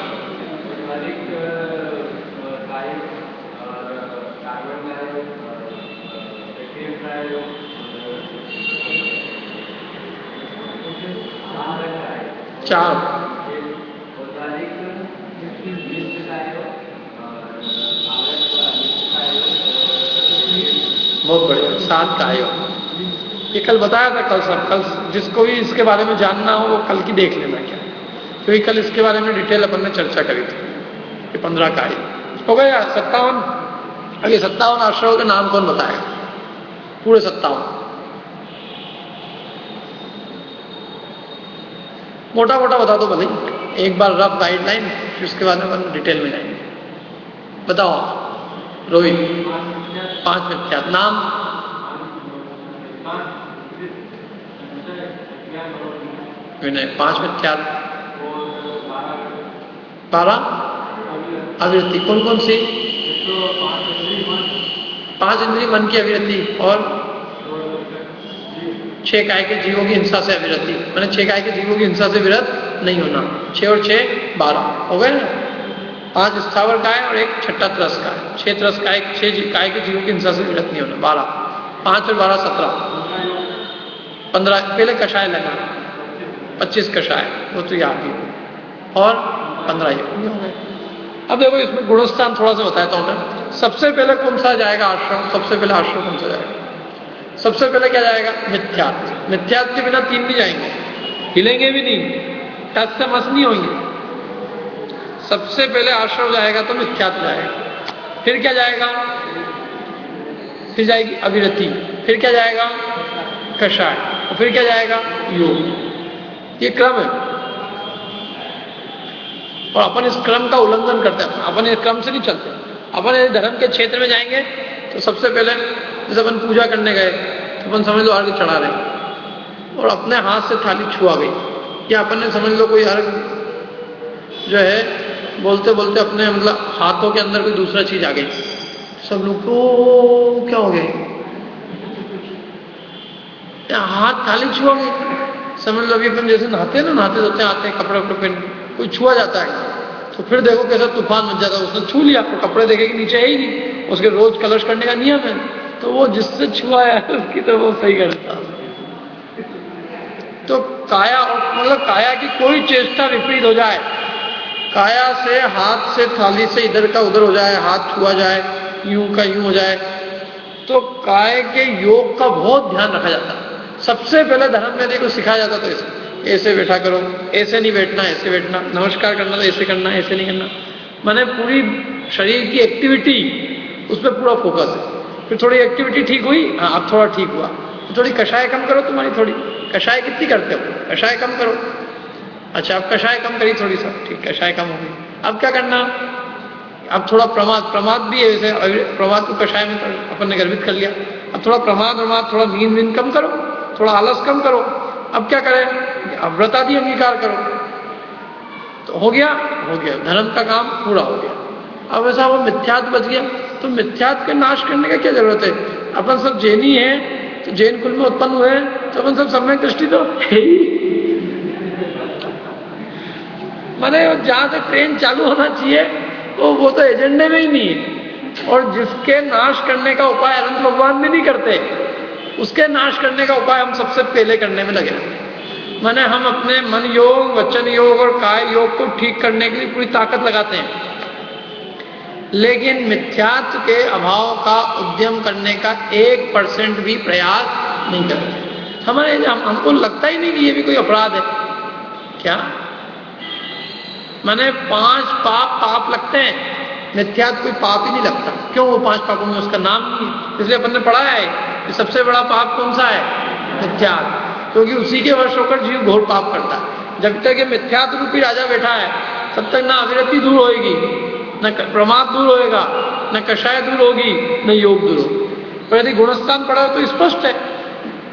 चार। बहुत बढ़िया, 7 का योग। ये कल बताया था। कल सब, कल जिसको भी इसके बारे में जानना हो वो कल की देख लेना क्या, क्योंकि कल इसके बारे में डिटेल अपन ने चर्चा करी थी कि 15 का हो गया। 57। अभी 57 आश्रमों के नाम कौन बताएगा? पूरे 57 मोटा मोटा बता दो भले, एक बार रफ गाइडलाइन, फिर उसके बाद में डिटेल में जाएंगे। बताओ रोहित। 5 विख्यात नाम। विनय। 5 विख्यात। 12 अभिवृत्ति। कौन कौन सी? 5 इंद्रिय मन की अभिवृत्ति और 6 काय के जीवों की हिंसा से अभिवृत्ति, मैंने 6 काय के जीवों की हिंसा से विरत नहीं होना। 6 और 6 12 हो गए ना। 5 स्थावर काय और 1 छठा त्रस काय। 6 त्रस काय, 6 काय के जीवों की हिंसा से विरत नहीं होना। 12। 5 और 12 17। 15 पहले कषाय लेना। 25 कषाय, वो तो याद ही हो। और 15 ये हो गए। अब देखो इसमें गुणस्थान थोड़ा सा बताता हूं मैं। सबसे पहले कौन सा जाएगा आश्रम? सबसे पहले आश्रम कौन सा जाएगा? सबसे पहले क्या जाएगा? मिथ्यात्व। मिथ्यात्व के बिना 3 नहीं जाएंगे, हिलेंगे भी नहीं, टस से मस नहीं होंगे। सबसे पहले आश्रम जाएगा तो मिथ्यात्व जाएगा। फिर क्या जाएगा? फिर जाएगी अभिरति। फिर क्या जाएगा? कषाय। और फिर क्या जाएगा? योग। ये क्रम है और अपन इस क्रम का उल्लंघन करते हैं। अपन इस क्रम से नहीं चलते। अपन इस धर्म के क्षेत्र में जाएंगे तो सबसे पहले जैसे अपन पूजा करने गए तो अपन समझ लो अर्घ चढ़ा रहे और अपने हाथ से थाली छुआ गई, या अपन ने समझ लो कोई अर्घ जो है बोलते बोलते अपने मतलब हाथों के अंदर कोई दूसरा चीज आ गई। सब लोग को क्या हो गया? हाथ थाली छुआ गई। समझ लो अभी अपन जैसे नहाते हैं ना, नहाते धोते आते हैं, कपड़े वपड़े पहन कोई छुआ जाता है तो फिर देखो कैसा तूफान मच जाता है। उसने छू लिया, आपको कपड़े देखे कि नीचे है ही नहीं, उसके रोज कलश करने का नियम है, तो वो जिससे छुआ है उसकी तो वो सही करता। तो काया और मतलब काया की कोई चेष्टा विपरीत हो जाए, काया से हाथ से थाली से इधर का उधर हो जाए, हाथ छुआ जाए, यूं का यूं हो जाए, तो काय के योग का बहुत ध्यान रखा जाता है। सबसे पहले धर्म में देखो सिखाया जाता तो ऐसे बैठा करो, ऐसे नहीं बैठना, ऐसे बैठना, नमस्कार करना तो ऐसे करना, ऐसे नहीं करना। मैंने पूरी शरीर की एक्टिविटी उस पर पूरा फोकस है। फिर थोड़ी एक्टिविटी ठीक हुई, हाँ अब थोड़ा ठीक हुआ, तो थोड़ी कषाय कम करो। तुम्हारी थोड़ी कषाय कितनी करते हो? कषाय कम करो। अच्छा अब कषाय कम करी थोड़ी सा, ठीक, कषाय कम हो गई। अब क्या करना? अब थोड़ा प्रमाद भी है, वैसे प्रमाद को कषाय में अपन ने गर्भित कर लिया। अब थोड़ा प्रमाद थोड़ा नींद कम करो, थोड़ा आलस कम करो। अब क्या करें, अब व्रत आदि अंगीकार करो, तो हो गया धर्म का काम पूरा हो गया। अब ऐसा वो मिथ्यात्व बच गया, तो मिथ्यात्व के नाश करने का क्या जरूरत है? अपन सब जैनी हैं, तो जैन कुल में उत्पन्न हुए हैं, तो अपन सब सम्यक दृष्टि तो है ही। माने जहां तक ट्रेन चालू होना चाहिए वो तो एजेंडे में ही नहीं है। और जिसके नाश करने का उपाय अनंत भगवान भी नहीं करते, उसके नाश करने का उपाय हम सबसे पहले करने में लगे। माने हम अपने मन योग, वचन योग और काय योग को ठीक करने के लिए पूरी ताकत लगाते हैं, लेकिन मिथ्यात्व के अभाव का उद्यम करने का 1% भी प्रयास नहीं करते। हमको लगता ही नहीं कि ये भी कोई अपराध है क्या? माने 5 पाप लगते हैं, मिथ्यात्व कोई पाप ही नहीं लगता। क्यों? वो 5 पापों में उसका नाम नहीं है। इसलिए अपन ने पढ़ा है कि सबसे बड़ा पाप कौन सा है? मिथ्यात्व, क्योंकि उसी के वश होकर जीव घोर पाप करता है। जब तक ये मिथ्यात्व रूपी राजा बैठा है, तब तक ना अविरति दूर होगी, न प्रमाद दूर होएगा, न कषाय दूर होगी, न योग दूर होगी। पर यदि गुणस्थान पढ़ा तो स्पष्ट है,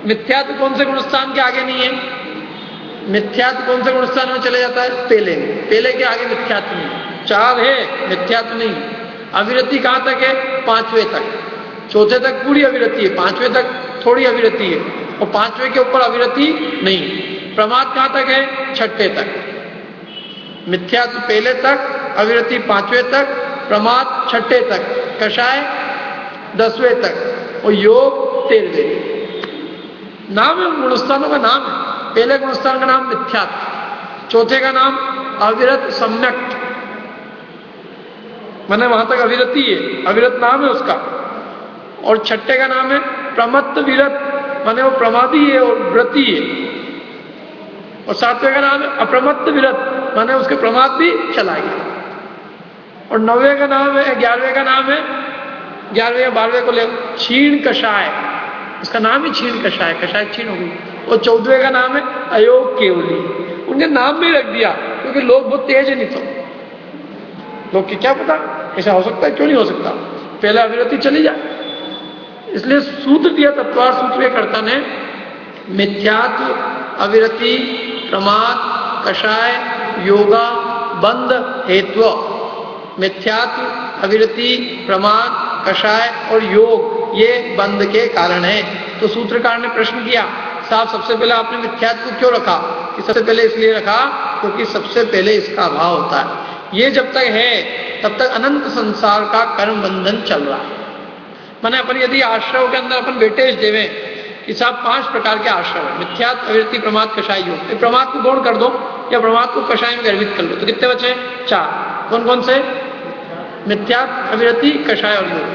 मिथ्यात्व कौन से गुणस्थान के आगे नहीं है? मिथ्यात्व कौन से गुणस्थान में चले जाता है? पहले के आगे मिथ्यात्व नहीं। 4 है, मिथ्यात्व नहीं। अविरति कहां तक है? 5वें तक। 4थे तक पूरी अविरति है, 5वें तक थोड़ी अविरति है, और 5वें के ऊपर अविरति नहीं। प्रमाद कहां तक है? 6ठे तक। मिथ्यात्व पहले तक, अविरति 5वें तक, प्रमाद 6ठे तक, कषाय 10वें तक, और योग 13वें। नाम है उन गुणस्थानों का नाम है। पहले गुणस्थान का नाम मिथ्यात्व, 4थे का नाम अविरत सम्यक, माने वहां तक अविरति है, अविरत नाम है उसका। और 6ठे का नाम है प्रमत्त विरत, माने वो प्रमादी है और व्रती है। और 7वें का नाम है अप्रमत्त विरत, माने उसके प्रमाद भी चला गया। और 9वें का नाम है, 11वें का नाम है, 11वें या 12वें को ले क्षीण कषाय, उसका नाम ही क्षीण कषाय, कषाय क्षीण हो गई। और 14वें का नाम है अयोग केवली। उनके नाम भी रख दिया क्योंकि लोग बहुत तेज है, नहीं तो लोग की क्या पता ऐसा हो सकता है, क्यों नहीं हो सकता, पहले अविरति चली जाए। इसलिए सूत्र दिया तत्वार सूत्र कर्ता ने, मिथ्यात्व, अविरति, प्रमाद, कषाय, योगा, बंध, हेत्व। मिथ्यात्व, अविरति, प्रमाद, कषाय और योग ये बंध के कारण है। तो सूत्रकार ने प्रश्न किया, साहब सबसे पहले आपने मिथ्यात्व को क्यों रखा? कि सबसे पहले इसलिए रखा क्योंकि सबसे पहले इसका अभाव होता है। ये जब तक है तब तक अनंत संसार का कर्म बंधन चल रहा है। माने अपन यदि आश्रव के अंदर अपन वेटेज देवें कि साहब 5 प्रकार के आश्रव है, मिथ्यात्व, अविरति, प्रमाद, कषाय, योग। प्रमाद को गौण कर दो या प्रमाद को कषाय में गर्भित कर लो, तो कितने बचे? 4। कौन कौन से? मिथ्यात्व, अविरति, कषाय और योग।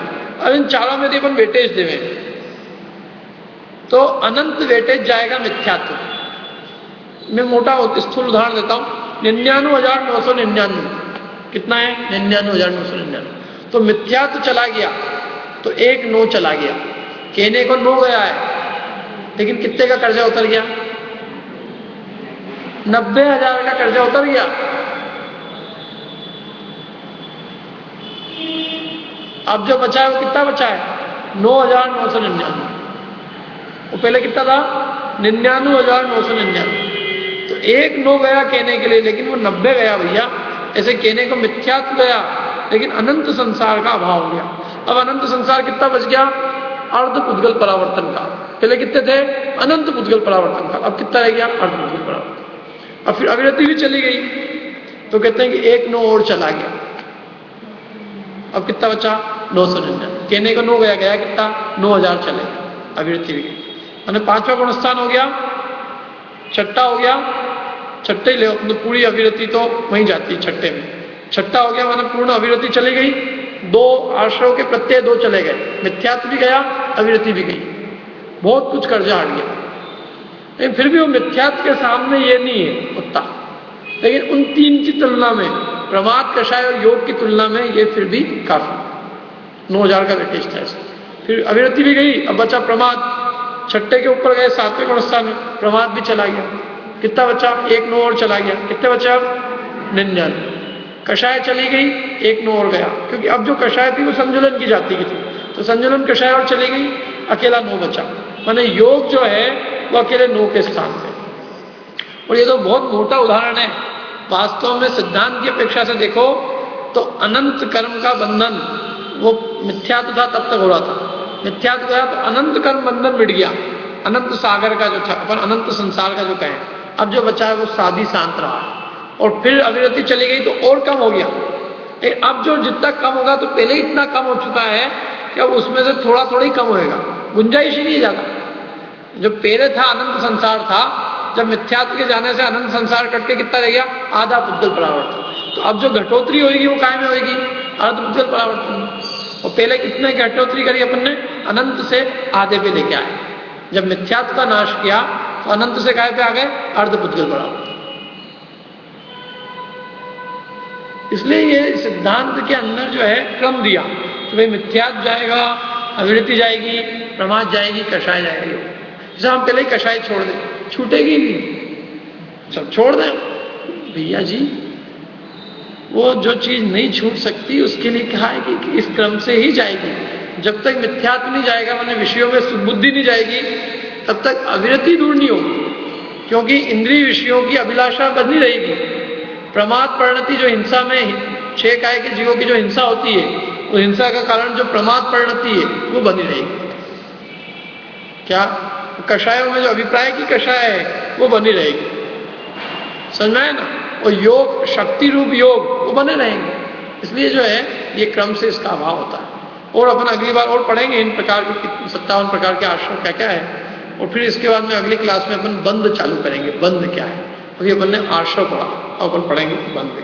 अब इन चारों में यदि अपन वेटेज देवें तो अनंत वेटेज जाएगा मिथ्यात्व। मैं मोटा स्थूल उदाहरण देता हूं, 99,999 कितना है? 99,999। तो मिथ्यात्व चला गया तो 1 9 चला गया, कहने को 9 गया है, लेकिन कितने का कर्जा उतर गया? 90,000 का कर्जा उतर गया। अब जो बचा है वो कितना बचा है? 9,999। वो पहले कितना था? 99,999। तो 1 9 गया कहने के लिए, लेकिन वो 90 गया भैया। ऐसे कहने को मिथ्यात्व गया, लेकिन अनंत संसार का अभाव हो गया। अब अनंत संसार कितना बच गया? अर्ध पुद्गल परावर्तन का। पहले कितने थे? अनंत पुद्गल परावर्तन का। अब कितना रह गया? अर्ध पुद्गल परावर्तन। अब फिर अविरति भी चली गई, तो कहते हैं कि 1 9 और चला गया। अब कितना बचा? 999। कहने को 9 गया कितना? 9,000 चले, अविरति भी गई। मैंने 5वां गुणस्थान हो गया, 6ठा हो गया, 6ठे ले तो पूरी अविरति तो वहीं जाती है 6ठे में। 6ठा हो गया मैंने पूर्ण अविरति चली गई, 2 आश्रव के प्रत्यय 2 चले गए, मिथ्यात्व भी गया, अविरति भी गई, बहुत कुछ कर्जा हट गया। लेकिन फिर भी वो मिथ्यात्व के सामने ये नहीं है उतना। लेकिन उन 3 की तुलना में, प्रमाद, कषाय और योग की तुलना में ये फिर भी काफी। 9,000 का वेटेज था इसमें। फिर अविरति भी गई, अब बचा प्रमाद। 6ठे के ऊपर गए 7वें गुणस्थान में, प्रमाद भी चला गया। कितना बचा? 1 9 और चला गया। कितने बचा? 99। कषाय चली गई, एक नो और गया, क्योंकि अब जो कषाय थी वो संजुलन की जाति की थी, तो संजुलन कषाय और चली गई, अकेला नो बचा। माने योग जो है वो अकेले नो के स्थान पे। और ये तो बहुत मोटा उदाहरण है। वास्तव में सिद्धांत की अपेक्षा से देखो तो अनंत कर्म का बंधन वो मिथ्यात्व था तब तक हो रहा था। मिथ्यात्व गया तो अनंत कर्म बंधन मिट गया, अनंत सागर का जो था, अपन अनंत संसार का जो कहें, अब जो बचा है वो साधी शांत रहा। और फिर अविरति चली गई तो और कम हो गया। अब जो जितना कम होगा तो पहले ही इतना कम हो चुका है कि अब उसमें से थोड़ा थोड़ा ही कम होएगा, गुंजाइश ही नहीं ज्यादा। जो पहले था अनंत संसार था, जब मिथ्यात्व के जाने से अनंत संसार कट के कितना रह गया, आधा पुद्गल परावर्तन। तो अब जो घटोतरी होगी वो काय में होगी, अर्ध पुद्गल परावर्तन। और पहले कितने घटोतरी करी अपन ने, अनंत से आधे पे लेके आए। जब मिथ्यात्व का नाश किया तो अनंत से काय पे आ गए, अर्ध पुद्गल परावर्तन। इसलिए ये सिद्धांत के अंदर जो है क्रम दिया तो भाई मिथ्यात्व जाएगा, अविरति जाएगी, प्रमाद जाएगी, कषाय जाएगी। जैसे हम पहले ही कषाय छोड़ दें, छूटेगी नहीं, सब छोड़ दें भैया जी। वो जो चीज नहीं छूट सकती उसके लिए कहा है कि इस क्रम से ही जाएगी। जब तक मिथ्यात्व नहीं जाएगा, माने विषयों में सुबुद्धि नहीं जाएगी, तब तक अविरति दूर नहीं होगी, क्योंकि इंद्रिय विषयों की अभिलाषा बनी रहेगी। प्रमाद परिणति जो हिंसा में 6 काय के जीवों की जो हिंसा होती है, वो हिंसा का कारण जो प्रमाद परिणति है वो बनी रहेगी। क्या कषायों में जो अभिप्राय की कषाय है वो बनी रहेगी, समझ में आया ना। और योग, शक्ति रूप योग वो बने रहेंगे। इसलिए जो है ये क्रम से इसका अभाव होता है। और अपन अगली बार और पढ़ेंगे इन प्रकार के 57 प्रकार के आश्रम क्या क्या है। और फिर इसके बाद में अगली क्लास में अपन बंद चालू करेंगे, बंद क्या है। अभी अपन ने आश्रम पढ़ा, अब अपन पढ़ेंगे बंद।